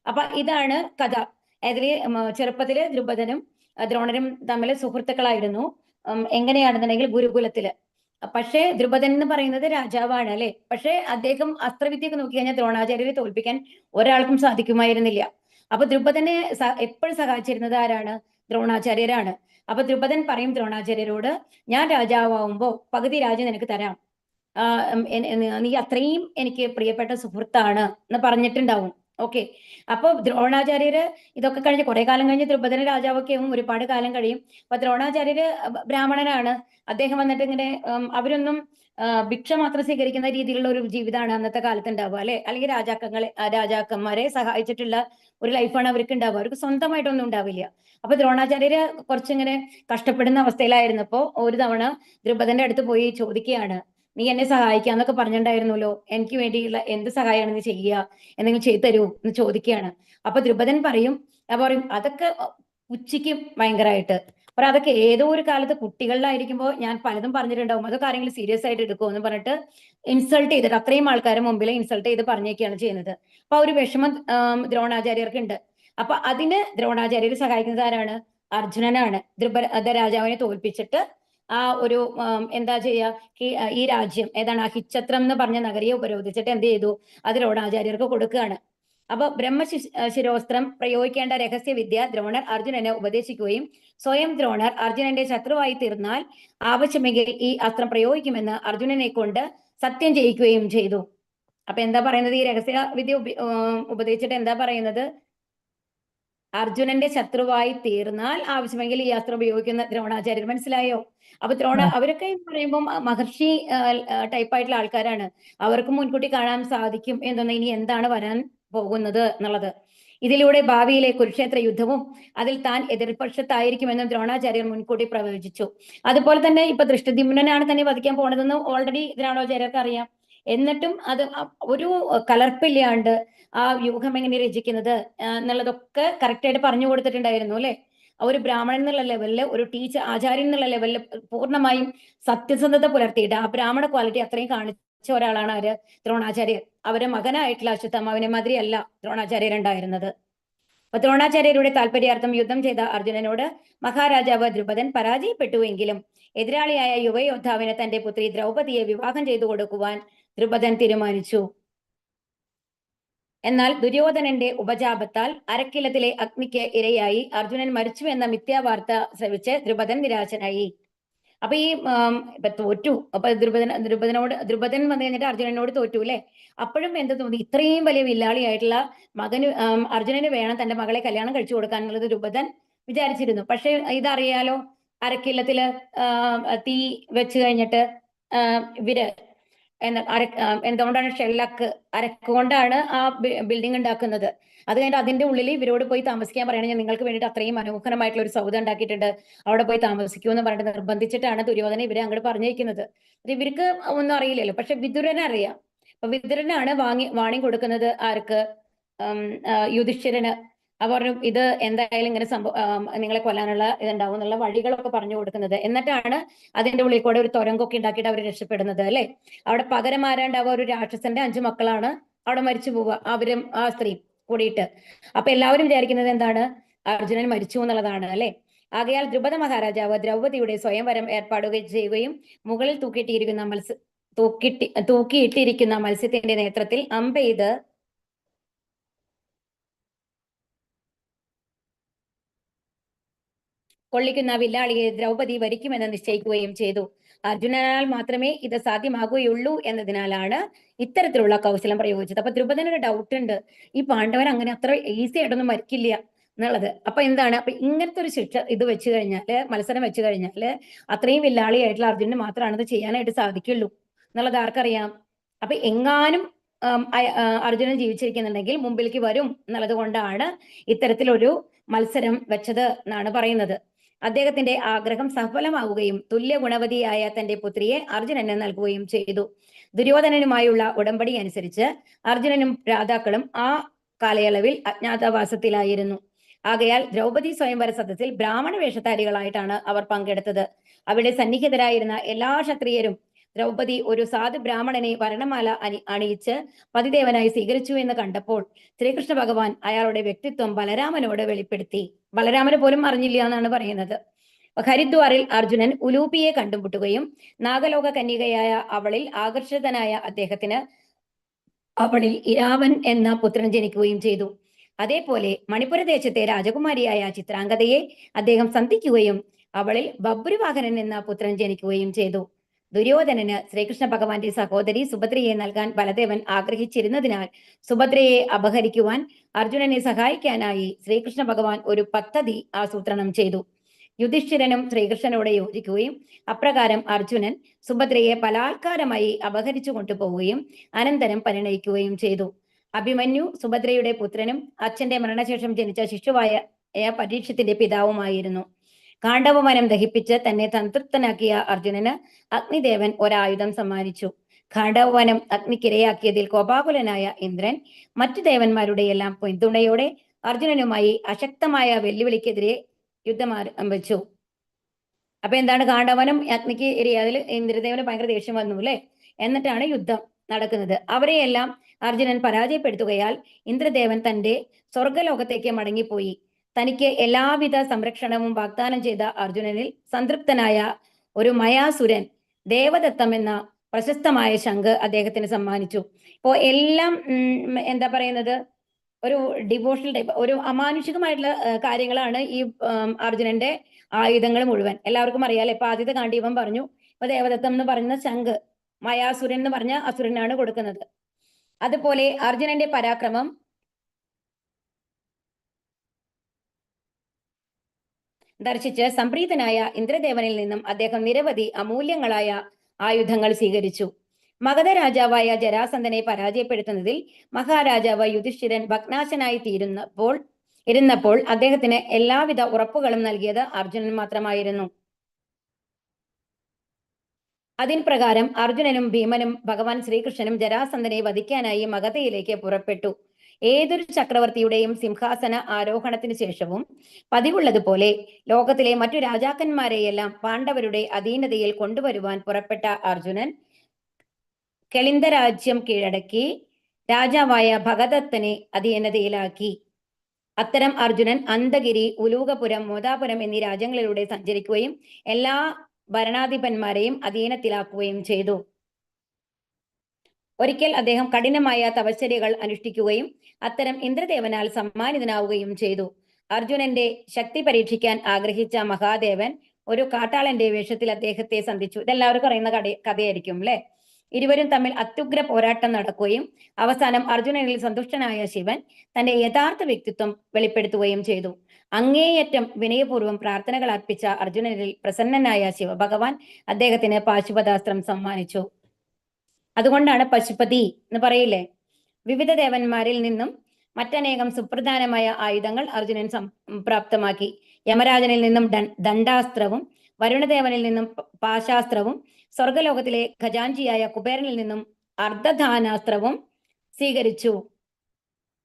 അപ്പൊ ഇതാണ് കഥ. അതില് ചെറുപ്പത്തില് ദ്രുപദനും ദ്രോണരും തമ്മിൽ സുഹൃത്തുക്കളായിരുന്നു. എങ്ങനെയാണെന്നുണ്ടെങ്കിൽ ഗുരുകുലത്തില്. പക്ഷേ ദ്രുപദൻ എന്ന് പറയുന്നത് രാജാവാണ് അല്ലെ. പക്ഷെ അദ്ദേഹം അസ്ത്രവിദ്യയൊക്കെ നോക്കി കഴിഞ്ഞാൽ ദ്രോണാചാര്യരെ തോൽപ്പിക്കാൻ ഒരാൾക്കും സാധിക്കുമായിരുന്നില്ല. അപ്പൊ ദ്രുപദനെ എപ്പോഴും സഹായിച്ചിരുന്നത് ആരാണ്? ദ്രോണാചാര്യരാണ്. അപ്പൊ ദ്രുപദൻ പറയും ദ്രോണാചാര്യരോട്, ഞാൻ രാജാവുമ്പോ പകുതി രാജ്യം നിനക്ക് തരാം, നീ അത്രയും എനിക്ക് പ്രിയപ്പെട്ട സുഹൃത്താണ് എന്ന് പറഞ്ഞിട്ടുണ്ടാവും. ഓക്കെ. അപ്പൊ ദ്രോണാചാര്യര് ഇതൊക്കെ കഴിഞ്ഞ് കുറെ കാലം കഴിഞ്ഞ് ദ്രുപദന് രാജാവൊക്കെ ആവും, ഒരുപാട് കാലം കഴിയും. അപ്പൊ ദ്രോണാചാര്യര് ബ്രാഹ്മണനാണ്. അദ്ദേഹം വന്നിട്ട് ഇങ്ങനെ അവരൊന്നും ഭിക്ഷ മാത്രം സ്വീകരിക്കുന്ന രീതിയിലുള്ള ഒരു ജീവിതമാണ് അന്നത്തെ കാലത്ത് ഉണ്ടാവുക അല്ലെ. അല്ലെങ്കിൽ രാജാക്കന്മാരെ സഹായിച്ചിട്ടുള്ള ഒരു ലൈഫാണ് അവർക്ക് ഉണ്ടാവുക. അവർക്ക് സ്വന്തമായിട്ടൊന്നും ഉണ്ടാവില്ല. അപ്പൊ ദ്രോണാചാര്യര് കുറച്ചിങ്ങനെ കഷ്ടപ്പെടുന്ന അവസ്ഥയിലായിരുന്നപ്പോ ഒരു തവണ ദ്രുപദന്റെ അടുത്ത് പോയി ചോദിക്കുകയാണ്, നീ എന്നെ സഹായിക്കാന്നൊക്കെ പറഞ്ഞിട്ടുണ്ടായിരുന്നല്ലോ, എനിക്ക് വേണ്ടിയുള്ള എന്ത് സഹായമാണ് നീ ചെയ്യുക, എന്തെങ്കിലും ചെയ്തു തരൂ എന്ന് ചോദിക്കുകയാണ്. അപ്പൊ ദ്രുപദൻ പറയും അതൊക്കെ പുച്ഛിക്കും ഭയങ്കരമായിട്ട്. അപ്പൊ അതൊക്കെ ഏതോ ഒരു കാലത്ത് കുട്ടികളിലായിരിക്കുമ്പോൾ ഞാൻ പലതും പറഞ്ഞിട്ടുണ്ടാവും, അതൊക്കെ ആരെങ്കിലും സീരിയസ് ആയിട്ട് എടുക്കുമോ എന്ന് പറഞ്ഞിട്ട് ഇൻസൾട്ട് ചെയ്തിട്ട് അത്രയും ആൾക്കാരെ മുമ്പിൽ ഇൻസൾട്ട് ചെയ്ത് പറഞ്ഞേക്കാണ് ചെയ്യുന്നത്. അപ്പൊ ആ ഒരു വിഷമം ദ്രോണാചാര്യർക്ക് ഉണ്ട്. അപ്പൊ അതിന് ദ്രോണാചാര്യർ സഹായിക്കുന്നത് ആരാണ്? അർജുനനാണ്. ദ്രുപദ രാജാവിനെ തോൽപ്പിച്ചിട്ട് ആ ഒരു എന്താ ചെയ്യുക, ഈ രാജ്യം ഏതാണ് അഹിച്ഛത്രം എന്ന് പറഞ്ഞ നഗരിയെ ഉപരോധിച്ചിട്ട് എന്ത് ചെയ്തു? അത് ദ്രോണാചാര്യർക്ക് കൊടുക്കുകയാണ്. അപ്പൊ ശിരോസ്ത്രം പ്രയോഗിക്കേണ്ട രഹസ്യവിദ്യ ദ്രോണർ അർജുനനെ ഉപദേശിക്കുകയും സ്വയം ദ്രോണർ അർജുനന്റെ ശത്രുവായി തീർന്നാൽ ആവശ്യമെങ്കിൽ ഈ അസ്ത്രം പ്രയോഗിക്കുമെന്ന് അർജുനനെ കൊണ്ട് സത്യം ചെയ്യിക്കുകയും ചെയ്തു. അപ്പൊ എന്താ പറയുന്നത്? ഈ രഹസ്യവിദ്യ ഉപദേശിച്ചിട്ട് എന്താ പറയുന്നത്? അർജുനന്റെ ശത്രുവായി തീർന്നാൽ ആവശ്യമെങ്കിൽ ഈ അസ്ത്രം ഉപയോഗിക്കുന്ന ദ്രോണാചാര്യർ. മനസ്സിലായോ? അപ്പൊ അവരൊക്കെ പറയുമ്പോൾ മഹർഷി ടൈപ്പായിട്ടുള്ള ആൾക്കാരാണ്. അവർക്ക് മുൻകൂട്ടി കാണാൻ സാധിക്കും എന്തെന്ന്, ഇനി എന്താണ് വരാൻ പോകുന്നത് എന്നുള്ളത്. ഇതിലൂടെ ഭാവിയിലെ കുരുക്ഷേത്ര യുദ്ധവും അതിൽ താൻ എതിർപക്ഷത്തായിരിക്കുമെന്നും ദ്രോണാചാര്യർ മുൻകൂട്ടി പ്രവചിച്ചു. അതുപോലെ തന്നെ ഇപ്പൊ ദൃഷ്ടദ്യുമ്നനാണ് തന്നെ വധിക്കാൻ പോണതെന്ന് ഓൾറെഡി ദ്രോണാചാര്യർക്ക് അറിയാം. എന്നിട്ടും അത് ഒരു കലർപ്പില്ലാണ്ട് ആ വ്യൂഹം എങ്ങനെ രചിക്കുന്നത് എന്നുള്ളതൊക്കെ കറക്റ്റായിട്ട് പറഞ്ഞു കൊടുത്തിട്ടുണ്ടായിരുന്നു അല്ലെ. ഒരു ബ്രാഹ്മണൻ എന്നുള്ള ലെവലില്, ഒരു ടീച്ചർ ആചാര്യൻ എന്നുള്ള ലെവലില് പൂർണ്ണമായും സത്യസന്ധത പുലർത്തിയിട്ട് ആ ബ്രാഹ്മണ ക്വാളിറ്റി അത്രയും കാണിച്ച ഒരാളാണ് ആര്? ദ്രോണാചാര്യർ. അവരെ മകനായിട്ടുള്ള അശ്വത്ഥാമാവിനെ മാതിരി അല്ല ദ്രോണാചാര്യർ ഉണ്ടായിരുന്നത്. അപ്പൊ ദ്രോണാചാര്യരുടെ താല്പര്യാർത്ഥം യുദ്ധം ചെയ്ത അർജുനനോട് മഹാരാജാവ് ദ്രുപദൻ പരാജയപ്പെട്ടുവെങ്കിലും എതിരാളിയായ യുവയോദ്ധാവിനെ തന്റെ പുത്രി ദ്രൗപദിയെ വിവാഹം ചെയ്തു കൊടുക്കുവാൻ ദ്രുപദൻ തീരുമാനിച്ചു. എന്നാൽ ദുര്യോധനന്റെ ഉപജാപത്താൽ അരക്കില്ലത്തിലെ അഗ്നിക്ക് ഇരയായി അർജുനൻ മരിച്ചു എന്ന മിഥ്യാവാർത്ത ശ്രവിച്ച് ദ്രുപദൻ നിരാശനായി. അപ്പൊ ഈ ഇപ്പൊ തോറ്റു. അപ്പൊ ദ്രുപദൻ വന്നു കഴിഞ്ഞിട്ട് അർജുനനോട് തോറ്റു അല്ലെ. അപ്പോഴും എന്ത് തോന്നി? ഇത്രയും വലിയ വില്ലാളിയായിട്ടുള്ള മകന് അർജുനന് വേണം തന്റെ മകളെ കല്യാണം കഴിച്ചു കൊടുക്കാൻ എന്നുള്ളത് ദ്രുപദൻ വിചാരിച്ചിരുന്നു. പക്ഷെ ഇതറിയാലോ, അരക്കില്ലത്തില് തീ വെച്ച് കഴിഞ്ഞിട്ട് ഇവര് എന്തുകൊണ്ടാണ് ഷെല്ലക്ക് അരക്കുകൊണ്ടാണ് ആ ബിൽഡിംഗ് ഉണ്ടാക്കുന്നത്. അത് കഴിഞ്ഞിട്ട് അതിന്റെ ഉള്ളിൽ ഇവരോട് പോയി താമസിക്കാൻ പറയണെങ്കിൽ നിങ്ങൾക്ക് വേണ്ടിയിട്ട് അത്രയും മനോഹരമായിട്ടുള്ള ഒരു സൗധം ഉണ്ടാക്കിയിട്ടുണ്ട്, അവിടെ പോയി താമസിക്കൂ എന്ന് പറഞ്ഞിട്ട് നിർബന്ധിച്ചിട്ടാണ് ദുര്യോധന ഇവരെ അങ്ങോട്ട് പറഞ്ഞിരിക്കുന്നത്. ഇവർക്ക് ഒന്നും അറിയില്ലല്ലോ. പക്ഷെ വിതുരനെ അറിയാം. അപ്പൊ വിതുരനാണ് വാണിംഗ് കൊടുക്കുന്നത് ആർക്ക്? യുധിഷ്ഠിരന്. പറഞ്ഞു ഇത് എന്തായാലും ഇങ്ങനെ നിങ്ങളെ കൊല്ലാനുള്ള ഇതുണ്ടാവും എന്നുള്ള വഴികളൊക്കെ പറഞ്ഞു കൊടുക്കുന്നത്. എന്നിട്ടാണ് അതിന്റെ ഉള്ളിൽ കൂടെ ഒരു തുരങ്കൊക്കെ ഉണ്ടാക്കിയിട്ട് അവർ രക്ഷപ്പെടുന്നത് അല്ലെ. അവിടെ പകരം ആരാണ്ടാവുക? ഒരു രാക്ഷസന്റെ 5 മക്കളാണ് അവിടെ മരിച്ചു പോവുക, അവരും ആ സ്ത്രീ കൂടിയിട്ട്. അപ്പൊ എല്ലാവരും വിചാരിക്കുന്നത് എന്താണ്? അർജുനൻ മരിച്ചു എന്നുള്ളതാണ് അല്ലെ. ആകയാൽ ദ്രുപദ മഹാരാജാവ് ദ്രൗപദിയുടെ സ്വയംവരം ഏർപ്പാടുക ചെയ്യുകയും മുകളിൽ തൂക്കിയിട്ടിരിക്കുന്ന മത്സ്യത്തിന്റെ നേത്രത്തിൽ അമ്പെയ്ത് കൊള്ളിക്കുന്ന വില്ലാളിയെ ദ്രൗപദി വരിക്കുമെന്ന് നിശ്ചയിക്കുകയും ചെയ്തു. അർജുനനാൽ മാത്രമേ ഇത് സാധ്യമാകുകയുള്ളൂ എന്നതിനാലാണ് ഇത്തരത്തിലുള്ള കൗശലം പ്രയോഗിച്ചത്. അപ്പൊ ദ്രുപദനൊരു ഡൗട്ട് ഉണ്ട്, ഈ പാണ്ഡവൻ അങ്ങനെ അത്ര ഈസി ആയിട്ടൊന്നും മരിക്കില്ല എന്നുള്ളത്. അപ്പൊ എന്താണ്, അപ്പൊ ഇങ്ങനത്തെ ഒരു ശിക്ഷ ഇത് വെച്ച് കഴിഞ്ഞാല്, മത്സരം വെച്ച് കഴിഞ്ഞാല് അത്രയും വില്ലാളിയായിട്ടുള്ള അർജുനന് മാത്രമാണ് ഇത് ചെയ്യാനായിട്ട് സാധിക്കുള്ളൂ എന്നുള്ളത് ആർക്കറിയാം. അപ്പൊ എങ്ങാനും അർജുനൻ ജീവിച്ചിരിക്കുന്നുണ്ടെങ്കിൽ മുമ്പിലേക്ക് വരും എന്നുള്ളത് കൊണ്ടാണ് ഇത്തരത്തിലൊരു മത്സരം വെച്ചത് എന്നാണ് പറയുന്നത്. അദ്ദേഹത്തിന്റെ ആഗ്രഹം സഫലമാവുകയും തുല്യ ഗുണവതിയായ തന്റെ പുത്രിയെ അർജുനന് നൽകുകയും ചെയ്തു. ദുര്യോധനനുമായുള്ള ഉടമ്പടി അനുസരിച്ച് അർജുനനും രാധാക്കളും ആ കാലയളവിൽ അജ്ഞാതവാസത്തിലായിരുന്നു. ആകയാൽ ദ്രൗപദി സ്വയംവര സദസ്സിൽ ബ്രാഹ്മണ വേഷധാരികളായിട്ടാണ് അവർ പങ്കെടുത്തത്. അവിടെ സന്നിഹിതരായിരുന്ന എല്ലാ ക്ഷത്രിയരും ദ്രൗപദി ഒരു സാധു ബ്രാഹ്മണനെ വർണ്ണമാല അണിയിച്ച് പതിദേവനായി സ്വീകരിച്ചു എന്ന് കണ്ടപ്പോൾ ശ്രീകൃഷ്ണ ഭഗവാൻ അയാളുടെ വ്യക്തിത്വം ബലരാമനോട് വെളിപ്പെടുത്തി. ബലരാമന് പോലും അറിഞ്ഞില്ല എന്നാണ് പറയുന്നത്. ഹരിദ്വാറിൽ അർജുനൻ ഉലൂപിയെ കണ്ടുമുട്ടുകയും നാഗലോക കന്യകയായ അവളിൽ ആകർഷിതനായ അദ്ദേഹത്തിന് അവളിൽ ഇരാവൻ എന്ന പുത്രൻ ജനിക്കുകയും ചെയ്തു. അതേപോലെ മണിപ്പുര ദേശത്തെ രാജകുമാരിയായ ചിത്രാംഗതയെ അദ്ദേഹം സന്ധിക്കുകയും അവളിൽ ബബ്രുവാഹനൻ എന്ന പുത്രൻ ജനിക്കുകയും ചെയ്തു. ദുര്യോധനന് ശ്രീകൃഷ്ണ ഭഗവാന്റെ സഹോദരി സുഭദ്രയെ നൽകാൻ ബലദേവൻ ആഗ്രഹിച്ചിരുന്നതിനാൽ സുഭദ്രയെ അപഹരിക്കുവാൻ അർജുനനെ സഹായിക്കാനായി ശ്രീകൃഷ്ണ ഭഗവാൻ ഒരു പദ്ധതി ആസൂത്രണം ചെയ്തു. യുധിഷ്ഠിരനും ശ്രീകൃഷ്ണനോട് യോജിക്കുകയും അപ്രകാരം അർജുനൻ സുഭദ്രയെ ബലാത്കാരമായി അപഹരിച്ചു കൊണ്ടുപോവുകയും അനന്തരം പരിണയിക്കുകയും ചെയ്തു. അഭിമന്യു സുഭദ്രയുടെ പുത്രനും അച്ഛന്റെ മരണശേഷം ജനിച്ച ശിശുവായ പരീക്ഷത്തിന്റെ പിതാവുമായിരുന്നു. കാണ്ഡവവനം ദഹിപ്പിച്ച് തന്നെ സംതൃപ്തനാക്കിയ അർജുനന് അഗ്നിദേവൻ ഒരായുധം സമ്മാനിച്ചു. കാണ്ഡവവനം അഗ്നിക്കിരയാക്കിയതിൽ കോപാകുലനായ ഇന്ദ്രൻ മറ്റു ദേവന്മാരുടെ എല്ലാം പിന്തുണയോടെ അർജുനനുമായി അശക്തമായ വെല്ലുവിളിക്കെതിരെ യുദ്ധം ആരംഭിച്ചു. അപ്പൊ എന്താണ്, കാണ്ഡവനം അഗ്നിക്ക് ഇരയാതിൽ ഇന്ദ്രദേവന് ഭയങ്കര ദേഷ്യം വന്നു അല്ലെ, എന്നിട്ടാണ് യുദ്ധം നടക്കുന്നത്. അവരെയെല്ലാം അർജുനൻ പരാജയപ്പെടുത്തുകയാൽ ഇന്ദ്രദേവൻ തന്റെ സ്വർഗലോകത്തേക്ക് മടങ്ങിപ്പോയി. തനിക്ക് എല്ലാവിധ സംരക്ഷണവും വാഗ്ദാനം ചെയ്ത അർജുനനിൽ സംതൃപ്തനായ ഒരു മയാസുരൻ ദേവദത്തം എന്ന പ്രശസ്തമായ ശംഖ് അദ്ദേഹത്തിന് സമ്മാനിച്ചു. ഇപ്പോ എല്ലാം എന്താ പറയുന്നത്, ഒരു ഡിവോഷണൽ ടൈപ്പ്, ഒരു അമാനുഷികമായിട്ടുള്ള കാര്യങ്ങളാണ് ഈ അർജുനന്റെ ആയുധങ്ങൾ മുഴുവൻ. എല്ലാവർക്കും അറിയാലോ. ഇപ്പൊ ആദ്യത്തെ കാണ്ഡീവൻ പറഞ്ഞു, ഇപ്പൊ ദേവദത്തം എന്ന് പറയുന്ന ശംഖ് മയാസുരൻ എന്ന് പറഞ്ഞ അസുരനാണ് കൊടുക്കുന്നത്. അതുപോലെ അർജുനന്റെ പരാക്രമം ദർശിച്ച് സംപ്രീതനായ ഇന്ദ്രദേവനിൽ നിന്നും അദ്ദേഹം നിരവധി അമൂല്യങ്ങളായ ആയുധങ്ങൾ സ്വീകരിച്ചു. മഗധ രാജാവായ ജരാസന്ധനെ പരാജയപ്പെടുത്തുന്നതിൽ മഹാരാജാവ് യുധിഷ്ഠിരൻ ഭഗ്നാശനായി ഇരുന്നപ്പോൾ അദ്ദേഹത്തിന് എല്ലാവിധ ഉറപ്പുകളും നൽകിയത് അർജുനൻ മാത്രമായിരുന്നു. അതിൻ പ്രകാരം അർജുനനും ഭീമനും ഭഗവാൻ ശ്രീകൃഷ്ണനും ജരാസന്ധനെ വധിക്കാനായി മഗധയിലേക്ക് പുറപ്പെട്ടു. ഏതൊരു ചക്രവർത്തിയുടെയും സിംഹാസന ആരോഹണത്തിന് ശേഷവും പതിവുള്ളതുപോലെ ലോകത്തിലെ മറ്റു രാജാക്കന്മാരെയെല്ലാം പാണ്ഡവരുടെ അധീനതയിൽ കൊണ്ടുവരുവാൻ പുറപ്പെട്ട അർജുനൻ കലിംഗ രാജ്യം കീഴടക്കി രാജാവായ ഭഗദത്തനെ അധീനതയിലാക്കി. അത്തരം അർജുനൻ അന്തഗിരി, ഉലൂകപുരം, മോദാപുരം എന്നീ രാജ്യങ്ങളിലൂടെ സഞ്ചരിക്കുകയും എല്ലാ ഭരണാധിപന്മാരെയും അധീനത്തിലാക്കുകയും ചെയ്തു. ഒരിക്കൽ അദ്ദേഹം കഠിനമായ തപശ്ചര്യകൾ അനുഷ്ഠിക്കുകയും അത്തരം ഇന്ദ്രദേവനാൽ സമ്മാനിതനാവുകയും ചെയ്തു. അർജുനന്റെ ശക്തി പരീക്ഷിക്കാൻ ആഗ്രഹിച്ച മഹാദേവൻ ഒരു കാട്ടാളന്റെ വേഷത്തിൽ അദ്ദേഹത്തെ സന്ധിച്ചു. ഇതെല്ലാവർക്കും അറിയുന്ന കഥയായിരിക്കും അല്ലെ. ഇരുവരും തമ്മിൽ അത്യുഗ്ര പോരാട്ടം നടക്കുകയും അവസാനം അർജുനനിൽ സന്തുഷ്ടനായ ശിവൻ തന്റെ യഥാർത്ഥ വ്യക്തിത്വം വെളിപ്പെടുത്തുകയും ചെയ്തു. അങ്ങേയറ്റം വിനയപൂർവ്വം പ്രാർത്ഥനകൾ അർപ്പിച്ച അർജുനനിൽ പ്രസന്നനായ ശിവഭഗവാൻ അദ്ദേഹത്തിന് പാശുപതാസ്ത്രം സമ്മാനിച്ചു. അതുകൊണ്ടാണ് പശുപതി എന്ന് പറയില്ലേ. വിവിധ ദേവന്മാരിൽ നിന്നും മറ്റനേകം സുപ്രധാനമായ ആയുധങ്ങൾ അർജുനൻ പ്രാപ്തമാക്കി. യമരാജനിൽ നിന്നും ദണ്ഡാസ്ത്രവും വരുണദേവനിൽ നിന്നും പാശാസ്ത്രവും സ്വർഗലോകത്തിലെ ഖജാൻജിയായ കുബേരനിൽ നിന്നും അർദ്ധദാനാസ്ത്രവും സ്വീകരിച്ചു.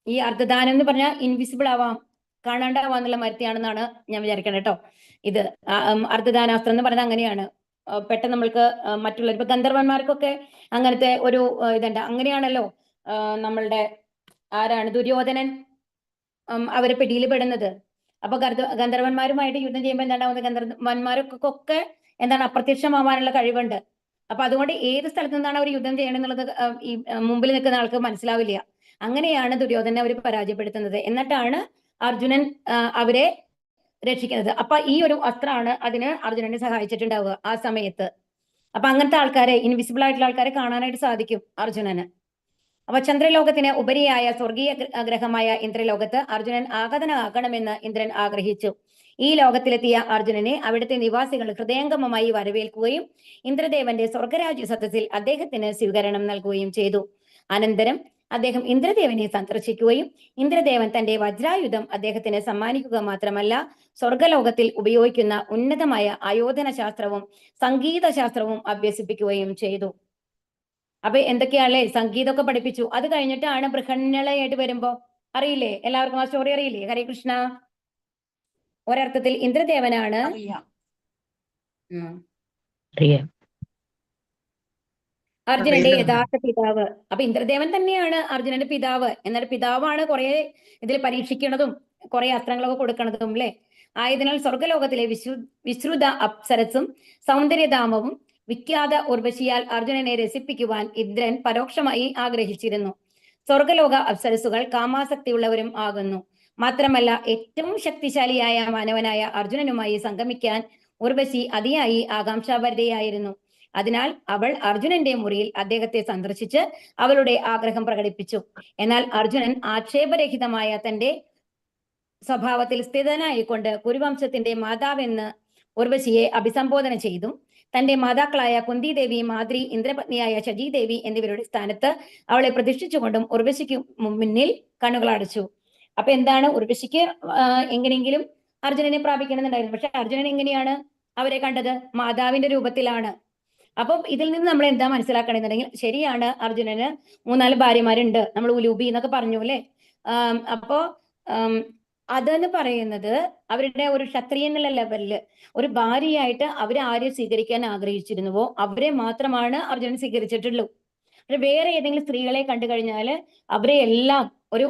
ഈ അർദ്ധദാനം എന്ന് പറഞ്ഞാൽ ഇൻവിസിബിൾ ആവാം, കാണാണ്ടാവാന്നുള്ള മരത്തിയാണെന്നാണ് ഞാൻ വിചാരിക്കണം കേട്ടോ. ഇത് അർദ്ധദാനാസ്ത്രം എന്ന് പറഞ്ഞാൽ അങ്ങനെയാണ്. പെട്ടെന്ന് നമ്മൾക്ക് മറ്റുള്ള ഇപ്പൊ ഗന്ധർവന്മാർക്കൊക്കെ അങ്ങനത്തെ ഒരു ഇതുണ്ട്. അങ്ങനെയാണല്ലോ നമ്മളുടെ ആരാണ് ദുര്യോധനൻ അവരെ പിടിയിൽ പെടുന്നത്. അപ്പൊ ഗന്ധർവന്മാരുമായിട്ട് യുദ്ധം ചെയ്യുമ്പോൾ എന്താണ്ടാവുന്നത്, ഗന്ധർവന്മാർക്കൊക്കെ എന്താണ് അപ്രത്യക്ഷമാവാനുള്ള കഴിവുണ്ട്. അപ്പൊ അതുകൊണ്ട് ഏത് സ്ഥലത്തു നിന്നാണ് അവർ യുദ്ധം ചെയ്യണമെന്നുള്ളത് ഈ മുമ്പിൽ നിൽക്കുന്ന ആൾക്ക് മനസ്സിലാവില്ല. അങ്ങനെയാണ് ദുര്യോധനെ അവർ പരാജയപ്പെടുത്തുന്നത്. എന്നിട്ടാണ് അർജുനൻ അവരെ രക്ഷിക്കുന്നത്. അപ്പൊ ഈ ഒരു അസ്ത്രമാണ് അതിന് അർജുനനെ സഹായിച്ചിട്ടുണ്ടാവുക ആ സമയത്ത്. അപ്പൊ അങ്ങനത്തെ ആൾക്കാരെ, ഇൻവിസിബിൾ ആയിട്ടുള്ള ആൾക്കാരെ കാണാനായിട്ട് സാധിക്കും അർജുനന്. അപ്പൊ ചന്ദ്രലോകത്തിന് ഉപരിയായ സ്വർഗീയ ഗ്രഹമായ ഇന്ദ്രലോകത്ത് അർജുനൻ ആഗതനാകണമെന്ന് ഇന്ദ്രൻ ആഗ്രഹിച്ചു. ഈ ലോകത്തിലെത്തിയ അർജുനനെ അവിടുത്തെ നിവാസികൾ ഹൃദയംഗമമായി വരവേൽക്കുകയും ഇന്ദ്രദേവന്റെ സ്വർഗരാജ്യ സദസ്സിൽ അദ്ദേഹത്തിന് സ്വീകരണം നൽകുകയും ചെയ്തു. അനന്തരം അദ്ദേഹം ഇന്ദ്രദേവനെ സന്ദർശിക്കുകയും ഇന്ദ്രദേവൻ തന്റെ വജ്രായുധം അദ്ദേഹത്തിന് സമ്മാനിക്കുക മാത്രമല്ല സ്വർഗലോകത്തിൽ ഉപയോഗിക്കുന്ന ഉന്നതമായ ആയോധന ശാസ്ത്രവും സംഗീത ശാസ്ത്രവും അഭ്യസിപ്പിക്കുകയും ചെയ്തു. അപ്പൊ എന്തൊക്കെയാണല്ലേ, സംഗീതമൊക്കെ പഠിപ്പിച്ചു. അത് കഴിഞ്ഞിട്ടാണ് ബൃഹന്നളയായിട്ട് വരുമ്പോ, അറിയില്ലേ എല്ലാവർക്കും ആ സ്റ്റോറി അറിയില്ലേ? ഹരേ കൃഷ്ണ. ഒരർത്ഥത്തിൽ ഇന്ദ്രദേവനാണ് അറിയാം. അർജുനന്റെ യഥാർത്ഥ പിതാവ്. അപ്പൊ ഇന്ദ്രദേവൻ തന്നെയാണ് അർജുനന്റെ പിതാവ്. എന്നാൽ പിതാവാണ് കുറെ ഇതിൽ പരീക്ഷിക്കുന്നതും കുറെ അസ്ത്രങ്ങളൊക്കെ കൊടുക്കണതും അല്ലെ. ആയതിനാൽ സ്വർഗലോകത്തിലെ വിശ്രുത അപ്സരസും സൗന്ദര്യധാമവും വിഖ്യാത ഉർവശിയാൽ അർജുനനെ രസിപ്പിക്കുവാൻ ഇന്ദ്രൻ പരോക്ഷമായി ആഗ്രഹിച്ചിരുന്നു. സ്വർഗലോക അപ്സരസുകൾ കാമാസക്തിയുള്ളവരും ആകുന്നു. മാത്രമല്ല ഏറ്റവും ശക്തിശാലിയായ മാനവനായ അർജുനനുമായി സംഗമിക്കാൻ ഉർവശി അതിയായി ആകാംക്ഷാഭരിതയായിരുന്നു. അതിനാൽ അവൾ അർജുനന്റെ മുറിയിൽ അദ്ദേഹത്തെ സന്ദർശിച്ച് അവളുടെ ആഗ്രഹം പ്രകടിപ്പിച്ചു. എന്നാൽ അർജുനൻ ആക്ഷേപരഹിതമായ തന്റെ സ്വഭാവത്തിൽ സ്ഥിതനായിക്കൊണ്ട് കുരുവംശത്തിന്റെ മാതാവെന്ന് ഉർവശിയെ അഭിസംബോധന ചെയ്തു. തന്റെ മാതാക്കളായ കുന്തിദേവി, മാദ്രി, ഇന്ദ്രപത്നിയായ ശചീദേവി എന്നിവരുടെ സ്ഥാനത്ത് അവളെ പ്രതിഷ്ഠിച്ചുകൊണ്ടും ഉർവശിക്ക് മുന്നിൽ കണ്ണുകളടച്ചു. അപ്പൊ എന്താണ്, ഉർവശിക്ക് എങ്ങനെയെങ്കിലും അർജുനനെ പ്രാപിക്കണമെന്നുണ്ടായിരുന്നു. പക്ഷെ അർജുനൻ എങ്ങനെയാണ് അവരെ കണ്ടത്? മാതാവിന്റെ രൂപത്തിലാണ്. അപ്പം ഇതിൽ നിന്ന് നമ്മൾ എന്താ മനസ്സിലാക്കണമെന്നുണ്ടെങ്കിൽ, ശരിയാണ് അർജുനന് 3-4 ഭാര്യമാരുണ്ട്, നമ്മൾ ഉലൂബി എന്നൊക്കെ പറഞ്ഞു അല്ലെ. അപ്പോ അതെന്ന് പറയുന്നത് അവരുടെ ഒരു ക്ഷത്രിയൻ എന്നുള്ള ലെവലില് ഒരു ഭാര്യയായിട്ട് അവരെ ആരെ സ്വീകരിക്കാൻ ആഗ്രഹിച്ചിരുന്നുവോ അവരെ മാത്രമാണ് അർജുനൻ സ്വീകരിച്ചിട്ടുള്ളൂ. വേറെ ഏതെങ്കിലും സ്ത്രീകളെ കണ്ടു കഴിഞ്ഞാൽ അവരെ എല്ലാം ഒരു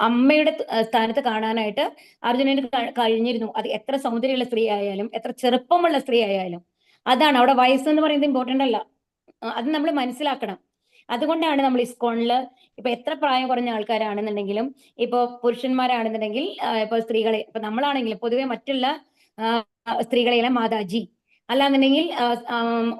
അമ്മയുടെ സ്ഥാനത്ത് കാണാനായിട്ട് അർജുനന് കഴിഞ്ഞിരുന്നു. അത് എത്ര സൗന്ദര്യമുള്ള സ്ത്രീ ആയാലും എത്ര ചെറുപ്പമുള്ള സ്ത്രീ ആയാലും. അതാണ് അവിടെ വയസ്സ് എന്ന് പറയുന്നത് ഇമ്പോർട്ടന്റ് അല്ല. അത് നമ്മൾ മനസ്സിലാക്കണം. അതുകൊണ്ടാണ് നമ്മൾ ഇസ്കോണില് ഇപ്പൊ എത്ര പ്രായം കുറഞ്ഞ ആൾക്കാരാണെന്നുണ്ടെങ്കിലും, ഇപ്പൊ പുരുഷന്മാരാണെന്നുണ്ടെങ്കിൽ, ഇപ്പൊ സ്ത്രീകളെ, ഇപ്പൊ നമ്മളാണെങ്കിലും പൊതുവെ മറ്റുള്ള സ്ത്രീകളെല്ലാം മാതാജി, അല്ലാന്നുണ്ടെങ്കിൽ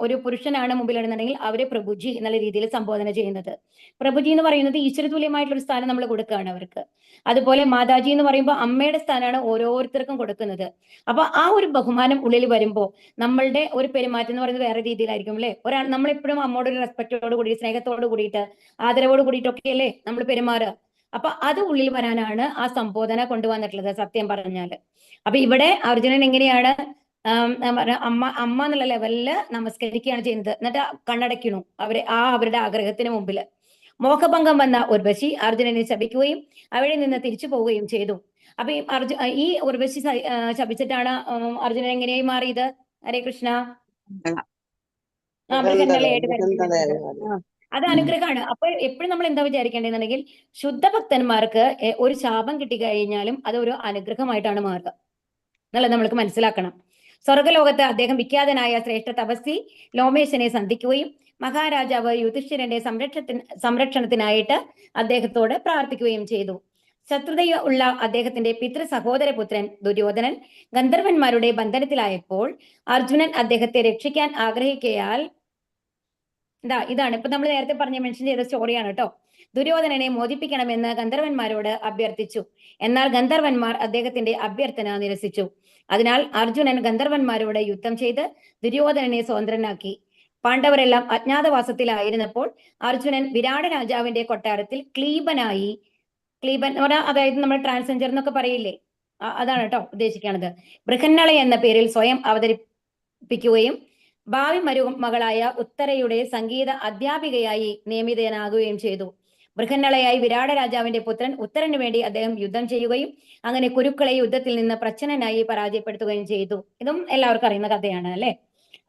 ഒരു പുരുഷനാണ് മുമ്പിലാണെന്നുണ്ടെങ്കിൽ അവരെ പ്രഭുജി എന്നുള്ള രീതിയിൽ സംബോധന ചെയ്യുന്നത്. പ്രഭുജി എന്ന് പറയുന്നത് ഈശ്വരതുല്യമായിട്ടുള്ള ഒരു സ്ഥാനം നമ്മൾ കൊടുക്കുകയാണ് അവർക്ക്. അതുപോലെ മാതാജി എന്ന് പറയുമ്പോൾ അമ്മയുടെ സ്ഥാനമാണ് ഓരോരുത്തർക്കും കൊടുക്കുന്നത്. അപ്പൊ ആ ഒരു ബഹുമാനം ഉള്ളിൽ വരുമ്പോൾ നമ്മളുടെ ഒരു പെരുമാറ്റം എന്ന് പറയുന്നത് വേറെ രീതിയിലായിരിക്കും അല്ലെ. ഒരാൾ നമ്മളെപ്പോഴും അമ്മയോട് ഒരു റെസ്പെക്റ്റോട് കൂടി, സ്നേഹത്തോട് കൂടിയിട്ട്, ആദരവോട് കൂടിയിട്ടൊക്കെ അല്ലേ നമ്മൾ പെരുമാറുക. അപ്പൊ അത് ഉള്ളിൽ വരാനാണ് ആ സംബോധന കൊണ്ടുവന്നിട്ടുള്ളത് സത്യം പറഞ്ഞാല്. അപ്പൊ ഇവിടെ അർജുനൻ എങ്ങനെയാണ് അമ്മ എന്നുള്ള ലെവലില് നമസ്കരിക്കുകയാണ് ചെയ്യുന്നത്. എന്നിട്ട് കണ്ണടയ്ക്കണു അവരുടെ ആഗ്രഹത്തിന് മുമ്പില്. മോഹഭംഗം വന്ന ഉർവശി അർജുനനെ ശപിക്കുകയും അവിടെ നിന്ന് തിരിച്ചു പോവുകയും ചെയ്തു. അപ്പൊ ഈ ഉർവശി ശപിച്ചിട്ടാണ് അർജുനൻ എങ്ങനെയായി മാറിയത്? ഹരേ കൃഷ്ണ. മൃഗന്നലയായിട്ട് അത് അനുഗ്രഹമാണ്. അപ്പൊ എപ്പോഴും നമ്മൾ എന്താ വിചാരിക്കേണ്ടതെന്നുണ്ടെങ്കിൽ, ശുദ്ധഭക്തന്മാർക്ക് ഒരു ശാപം കിട്ടിക്കഴിഞ്ഞാലും അത് ഒരു അനുഗ്രഹമായിട്ടാണ് മാറുക എന്നുള്ളത് നമ്മൾക്ക് മനസ്സിലാക്കണം. സ്വർഗലോകത്ത് അദ്ദേഹം വിഖ്യാതനായ ശ്രേഷ്ഠ തപസ്വി ലോമേശനെ സന്ധിക്കുകയും മഹാരാജാവ് യുധിഷ്ഠിരന്റെ സംരക്ഷണത്തിനായിട്ട് അദ്ദേഹത്തോട് പ്രാർത്ഥിക്കുകയും ചെയ്തു. ശത്രുതയുള്ള അദ്ദേഹത്തിന്റെ പിതൃ സഹോദരപുത്രൻ ദുര്യോധനൻ ഗന്ധർവന്മാരുടെ ബന്ധനത്തിലായപ്പോൾ അർജുനൻ അദ്ദേഹത്തെ രക്ഷിക്കാൻ ആഗ്രഹിക്കയാൽ, ഇതാണ് ഇപ്പൊ നമ്മൾ നേരത്തെ മെൻഷൻ ചെയ്ത സ്റ്റോറിയാണ് കേട്ടോ. ദുര്യോധനനെ മോചിപ്പിക്കണമെന്ന് ഗന്ധർവന്മാരോട് അഭ്യർത്ഥിച്ചു. എന്നാൽ ഗന്ധർവന്മാർ അദ്ദേഹത്തിന്റെ അഭ്യർത്ഥന നിരസിച്ചു. അതിനാൽ അർജുനൻ ഗന്ധർവന്മാരോട് യുദ്ധം ചെയ്ത് ദുര്യോധനനെ സ്വതന്ത്രനാക്കി. പാണ്ഡവരെല്ലാം അജ്ഞാതവാസത്തിലായിരുന്നപ്പോൾ അർജുനൻ വിരാട രാജാവിന്റെ കൊട്ടാരത്തിൽ ക്ലീബൻ എന്ന് പറഞ്ഞാൽ അതായത് നമ്മൾ ട്രാൻസ്ജെൻഡർ എന്നൊക്കെ പറയില്ലേ, അതാണ് കേട്ടോ ഉദ്ദേശിക്കുന്നത്. ബൃഹന്നള എന്ന പേരിൽ സ്വയം അവതരിപ്പിക്കുകയും ഭാവി മരുമകളായ ഉത്തരയുടെ സംഗീത അധ്യാപികയായി നിയമിതനാകുകയും ചെയ്തു. ബൃഹന്നളയായി വിരാട രാജാവിന്റെ പുത്രൻ ഉത്തരന് വേണ്ടി അദ്ദേഹം യുദ്ധം ചെയ്യുകയും അങ്ങനെ കുരുക്കളെ യുദ്ധത്തിൽ നിന്ന് പ്രച്ഛന്നനായി പരാജയപ്പെടുത്തുകയും ചെയ്തു. ഇതും എല്ലാവർക്കും അറിയുന്ന കഥയാണ് അല്ലെ.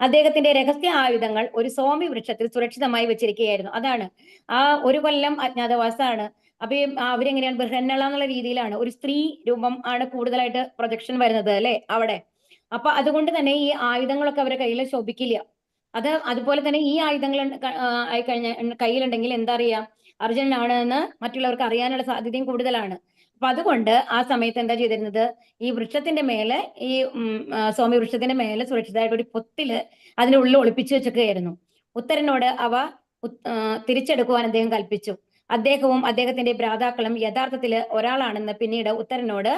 അദ്ദേഹത്തിന്റെ രഹസ്യ ആയുധങ്ങൾ ഒരു സോമി വൃക്ഷത്തിൽ സുരക്ഷിതമായി വെച്ചിരിക്കുകയായിരുന്നു. അതാണ് ആ 1 കൊല്ലം അജ്ഞാതവാസമാണ്. അപ്പൊ അവരെങ്ങനെയാണ്, ബൃഹന്നള എന്നുള്ള രീതിയിലാണ്, ഒരു സ്ത്രീ രൂപം ആണ് കൂടുതലായിട്ട് പ്രൊജക്ഷൻ വരുന്നത് അല്ലെ അവിടെ. അപ്പൊ അതുകൊണ്ട് തന്നെ ഈ ആയുധങ്ങളൊക്കെ അവരുടെ കയ്യിൽ ശോഭിക്കില്ല. അതുപോലെ തന്നെ ഈ ആയുധങ്ങൾ കയ്യിലുണ്ടെങ്കിൽ എന്താ അറിയാം, അർജുനനാണ് എന്ന് മറ്റുള്ളവർക്ക് അറിയാനുള്ള സാധ്യതയും കൂടുതലാണ്. അപ്പൊ അതുകൊണ്ട് ആ സമയത്ത് എന്താ ചെയ്തിരുന്നത്, ഈ വൃക്ഷത്തിന്റെ മേലെ ഈ സൗമ്യ വൃക്ഷത്തിന്റെ മേലെ സുരക്ഷിതമായിട്ട് ഒരു പൊത്തില് അതിന്റെ ഉള്ളിൽ ഒളിപ്പിച്ചു വെച്ചൊക്കെയായിരുന്നു. ഉത്തരനോട് അവ തിരിച്ചെടുക്കുവാൻ അദ്ദേഹം കൽപ്പിച്ചു. അദ്ദേഹവും അദ്ദേഹത്തിന്റെ ഭ്രാതാക്കളും യഥാർത്ഥത്തില് ഒരാളാണെന്ന് പിന്നീട് ഉത്തരനോട്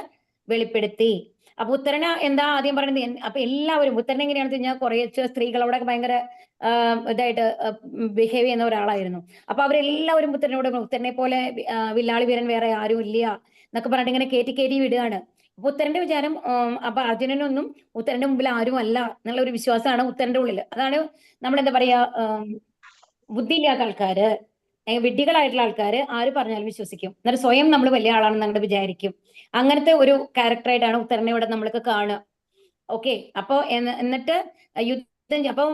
വെളിപ്പെടുത്തി. അപ്പൊ ഉത്തരന് എന്താ ആദ്യം പറയുന്നത്, അപ്പൊ എല്ലാവരും ഉത്തരൻ എങ്ങനെയാണെന്ന് വെച്ച് കഴിഞ്ഞാൽ കുറേ സ്ത്രീകളോടൊക്കെ ഭയങ്കര ഇതായിട്ട് ബിഹേവ് ചെയ്യുന്ന ഒരാളായിരുന്നു. അപ്പൊ അവരെല്ലാവരും ഉത്തരനെ പോലെ വില്ലാളി വീരൻ വേറെ ആരും ഇല്ല എന്നൊക്കെ പറഞ്ഞിട്ട് ഇങ്ങനെ കയറ്റി വിടുകയാണ്. അപ്പൊ ഉത്തരന്റെ വിചാരം അപ്പൊ അർജുനനൊന്നും ഉത്തരന്റെ മുമ്പിൽ ആരും അല്ല എന്നുള്ള ഒരു വിശ്വാസമാണ് ഉത്തരന്റെ ഉള്ളിൽ. അതാണ് നമ്മൾ എന്താ പറയാ, ബുദ്ധിയില്ലാത്ത ആൾക്കാര്, വിഡ്ഢികളായിട്ടുള്ള ആൾക്കാര് ആര് പറഞ്ഞാലും വിശ്വസിക്കും, എന്നിട്ട് സ്വയം നമ്മൾ വലിയ ആളാണെന്ന് അങ്ങോട്ട് വിചാരിക്കും. അങ്ങനത്തെ ഒരു ക്യാരക്ടറായിട്ടാണ് ഉത്തരനെ ഇവിടെ നമ്മൾക്ക് കാണുക. ഓക്കെ, അപ്പൊ എന്നിട്ട് യുദ്ധം അപ്പം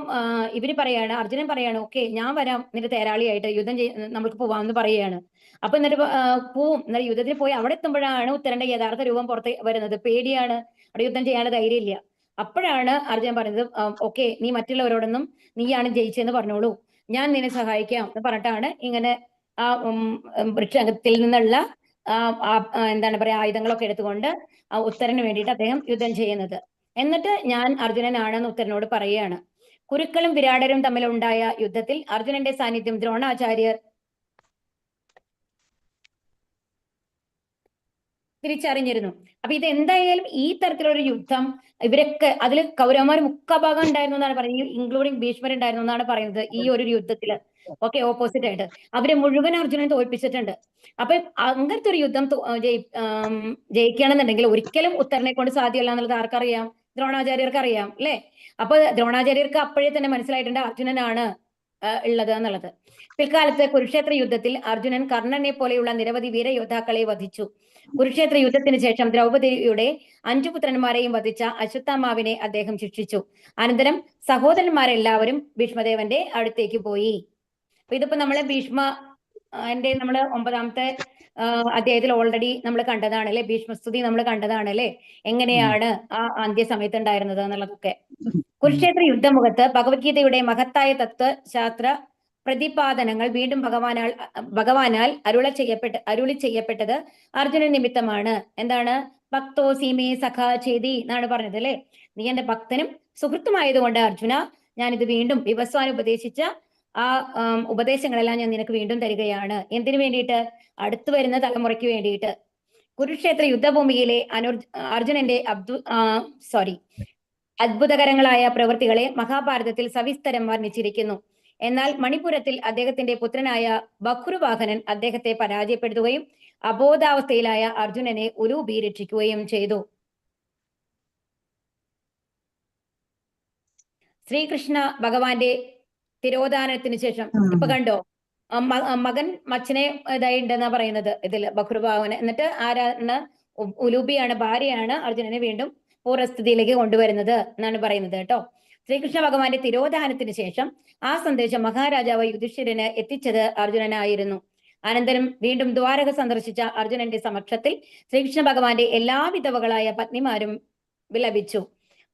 ഇവര് പറയാണ്, അർജുനൻ പറയാണ്, ഓക്കെ ഞാൻ വരാം എന്നിട്ട് തേരാളിയായിട്ട് യുദ്ധം നമുക്ക് പോവാമെന്ന് പറയുകയാണ്. അപ്പൊ എന്നിട്ട് പോവും. എന്നിട്ട് യുദ്ധത്തിൽ പോയി അവിടെ എത്തുമ്പോഴാണ് ഉത്തരന്റെ യഥാർത്ഥ രൂപം പുറത്ത് വരുന്നത്. പേടിയാണ്, അവിടെ യുദ്ധം ചെയ്യാനുള്ള ധൈര്യമില്ല. അപ്പോഴാണ് അർജുനൻ പറയുന്നത്, ഓക്കെ നീ മറ്റുള്ളവരോടൊന്നും നീയാണ് ജയിച്ചതെന്ന് പറഞ്ഞോളൂ, ഞാൻ നിന്നെ സഹായിക്കാം എന്ന് പറഞ്ഞിട്ടാണ് ഇങ്ങനെ ആ വൃക്ഷത്തിൽ നിന്നുള്ള എന്താണ് പറയാ ആയുധങ്ങളൊക്കെ എടുത്തുകൊണ്ട് ഉത്തരന് വേണ്ടിയിട്ട് അദ്ദേഹം യുദ്ധം ചെയ്യുന്നത്. എന്നിട്ട് ഞാൻ അർജുനനാണെന്ന് ഉത്തരനോട് പറയുകയാണ്. കുരുക്കളും വിരാടരും തമ്മിലുണ്ടായ യുദ്ധത്തിൽ അർജുനന്റെ സാന്നിധ്യം ദ്രോണാചാര്യർ തിരിച്ചറിഞ്ഞിരുന്നു. അപ്പൊ ഇത് എന്തായാലും ഈ തരത്തിലൊരു യുദ്ധം ഇവരൊക്കെ അതിൽ കൗരവന്മാർ മുക്കാഭാഗം ഉണ്ടായിരുന്നു എന്നാണ് പറയുന്നത്, ഇൻക്ലൂഡിങ് ഭീഷ്മർ ഉണ്ടായിരുന്നു എന്നാണ് പറയുന്നത് ഈ ഒരു യുദ്ധത്തില്. ഓക്കെ, ഓപ്പോസിറ്റ് ആയിട്ട് അവരെ മുഴുവൻ അർജുനൻ തോൽപ്പിച്ചിട്ടുണ്ട്. അപ്പൊ അങ്ങനത്തെ ഒരു യുദ്ധം ജയിക്കുകയാണെന്നുണ്ടെങ്കിൽ ഒരിക്കലും ഉത്തരനെ കൊണ്ട് സാധ്യമല്ല എന്നുള്ളത് ആർക്കറിയാം? ദ്രോണാചാര്യർക്ക് അറിയാം അല്ലെ? അപ്പൊ ദ്രോണാചാര്യർക്ക് അപ്പോഴേ തന്നെ മനസ്സിലായിട്ടുണ്ട് അർജുനനാണ് ഉള്ളത് എന്നുള്ളത്. പിൽക്കാലത്ത് കുരുക്ഷേത്ര യുദ്ധത്തിൽ അർജുനൻ കർണനെ പോലെയുള്ള നിരവധി വീരയോദ്ധാക്കളെ വധിച്ചു. കുരുക്ഷേത്ര യുദ്ധത്തിന് ശേഷം ദ്രൗപദിയുടെ 5 പുത്രന്മാരെയും വധിച്ച അശ്വത്ഥാമാവിനെ അദ്ദേഹം ശിക്ഷിച്ചു. അനന്തരം സഹോദരന്മാരെല്ലാവരും ഭീഷ്മദേവന്റെ അടുത്തേക്ക് പോയി. അപ്പൊ ഇതിപ്പോ നമ്മളെ നമ്മള് 9ാമത്തെ അധ്യായത്തിൽ ഓൾറെഡി നമ്മൾ കണ്ടതാണ് അല്ലെ, ഭീഷ്മസ്തുതി നമ്മൾ കണ്ടതാണ് അല്ലെ, എങ്ങനെയാണ് ആ അന്ത്യസമയത്ത് ഉണ്ടായിരുന്നത് എന്നുള്ളതൊക്കെ. കുരുക്ഷേത്ര യുദ്ധമുഖത്ത് ഭഗവത്ഗീതയുടെ മഹത്തായ തത്വശാസ്ത്ര പ്രതിപാദനങ്ങൾ വീണ്ടും ഭഗവാനാൽ അരുളി ചെയ്യപ്പെട്ടത് അർജുനൻ നിമിത്തമാണ്. എന്താണ്? ഭക്തോ സീമേ സഖാ ചേതി എന്നാണ് പറഞ്ഞത് അല്ലെ. നീ എന്റെ ഭക്തനും സുഹൃത്തുമായതുകൊണ്ട് അർജുന, ഞാനിത് വീണ്ടും വിവസ്വാൻ ഉപദേശിച്ച ആ ഉപദേശങ്ങളെല്ലാം ഞാൻ നിനക്ക് വീണ്ടും തരികയാണ്. എന്തിനു വേണ്ടിയിട്ട്? അടുത്തു വരുന്ന തലമുറയ്ക്ക് വേണ്ടിയിട്ട്. കുരുക്ഷേത്ര യുദ്ധഭൂമിയിലെ അർജുനന്റെ അത്ഭുതകരങ്ങളായ പ്രവൃത്തികളെ മഹാഭാരതത്തിൽ സവിസ്തരം വർണ്ണിച്ചിരിക്കുന്നു. എന്നാൽ മണിപ്പുരത്തിൽ അദ്ദേഹത്തിന്റെ പുത്രനായ ബഖുരുവാഹനൻ അദ്ദേഹത്തെ പരാജയപ്പെടുത്തുകയും അബോധാവസ്ഥയിലായ അർജുനനെ ഉലൂബി രക്ഷിക്കുകയും ചെയ്തു. ശ്രീകൃഷ്ണ ഭഗവാന്റെ തിരോധാനത്തിന് ശേഷം ഇപ്പൊ കണ്ടോ, മകൻ മച്ചനെ ഇതായിട്ടുണ്ടെന്നാ പറയുന്നത് ഇതിൽ ബഖുരുവാഹനൻ. എന്നിട്ട് ആരാണ്? ഉലൂബിയാണ്, ഭാര്യയാണ് അർജുനനെ വീണ്ടും പൂർവ്വസ്ഥിതിയിലേക്ക് കൊണ്ടുവരുന്നത് എന്നാണ് പറയുന്നത് കേട്ടോ. ശ്രീകൃഷ്ണ ഭഗവാന്റെ തിരോധാനത്തിന് ശേഷം ആ സന്ദേശം മഹാരാജാവ് യുധിഷ്ഠിരന് എത്തിച്ചത് അർജുനനായിരുന്നു. അനന്തരം വീണ്ടും ദ്വാരക സന്ദർശിച്ച അർജുനന്റെ സമക്ഷത്തിൽ ശ്രീകൃഷ്ണ ഭഗവാന്റെ എല്ലാ വിധവകളായ പത്നിമാരും വിലപിച്ചു.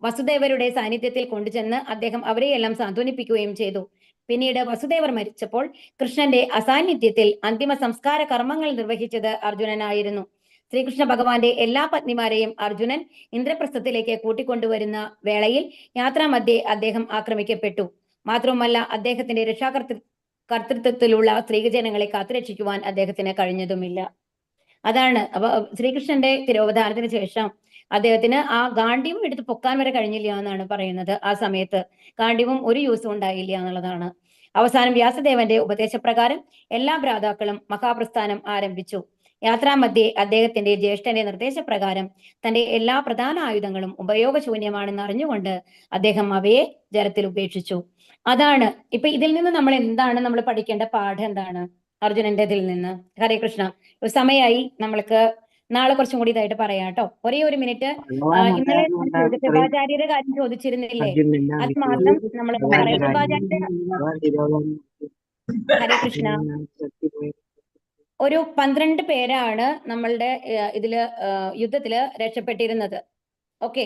വസുദേവരുടെ സാന്നിധ്യത്തിൽ കൊണ്ടുചെന്ന് അദ്ദേഹം അവരെയെല്ലാം സാന്ത്വനിപ്പിക്കുകയും ചെയ്തു. പിന്നീട് വസുദേവർ മരിച്ചപ്പോൾ കൃഷ്ണന്റെ അസാന്നിധ്യത്തിൽ അന്തിമ സംസ്കാര കർമ്മങ്ങൾ നിർവഹിച്ചത് അർജുനനായിരുന്നു. ശ്രീകൃഷ്ണ ഭഗവാന്റെ എല്ലാ പത്നിമാരെയും അർജുനൻ ഇന്ദ്രപ്രസ്ഥത്തിലേക്ക് കൂട്ടിക്കൊണ്ടുവരുന്ന വേളയിൽ യാത്രാമധ്യേ അദ്ദേഹം ആക്രമിക്കപ്പെട്ടു. മാത്രവുമല്ല അദ്ദേഹത്തിന്റെ കർത്തൃത്വത്തിലുള്ള സ്ത്രീജനങ്ങളെ കാത്തുരക്ഷിക്കുവാൻ അദ്ദേഹത്തിന് കഴിഞ്ഞതുമില്ല. അതാണ്. അപ്പൊ ശ്രീകൃഷ്ണന്റെ തിരോധാനത്തിന് ശേഷം അദ്ദേഹത്തിന് ആ ഗാണ്ഡീവം എടുത്ത് പൊക്കാൻ വരെ കഴിഞ്ഞില്ല എന്നാണ് പറയുന്നത്. ആ സമയത്ത് ഗാണ്ഡീവം ഒരു യൂസും ഉണ്ടായില്ല എന്നുള്ളതാണ്. അവസാനം വ്യാസദേവന്റെ ഉപദേശപ്രകാരം എല്ലാ ഭ്രാതാക്കളും മഹാപ്രസ്ഥാനം ആരംഭിച്ചു. യാത്രാമധ്യേ അദ്ദേഹത്തിന്റെ ജ്യേഷ്ഠന്റെ നിർദ്ദേശപ്രകാരം തന്റെ എല്ലാ പ്രധാന ആയുധങ്ങളും ഉപയോഗശൂന്യമാണെന്ന് അറിഞ്ഞുകൊണ്ട് അദ്ദേഹം അവയെ ജലത്തിൽ ഉപേക്ഷിച്ചു. അതാണ് ഇപ്പൊ ഇതിൽ നിന്ന് നമ്മൾ എന്താണ് നമ്മൾ പഠിക്കേണ്ട പാഠം എന്താണ് അർജുനന്റെ ഇതിൽ നിന്ന്? ഹരേ കൃഷ്ണ. സമയമായി, നമ്മൾക്ക് നാളെ കുറച്ചും കൂടി ഇതായിട്ട് പറയാം കേട്ടോ. ഒരേ ഒരു മിനിറ്റ്. ഇന്നലെ കൃപാചാര്യരുടെ കാര്യം ചോദിച്ചിരുന്നില്ലേ? അത് മാത്രം നമ്മൾ പറയാം. കൃപാചാര്യ, ഹരേ കൃഷ്ണ. ഒരു 12 പേരാണ് നമ്മളുടെ ഇതില് യുദ്ധത്തില് രക്ഷപ്പെട്ടിരുന്നത്. ഓക്കെ,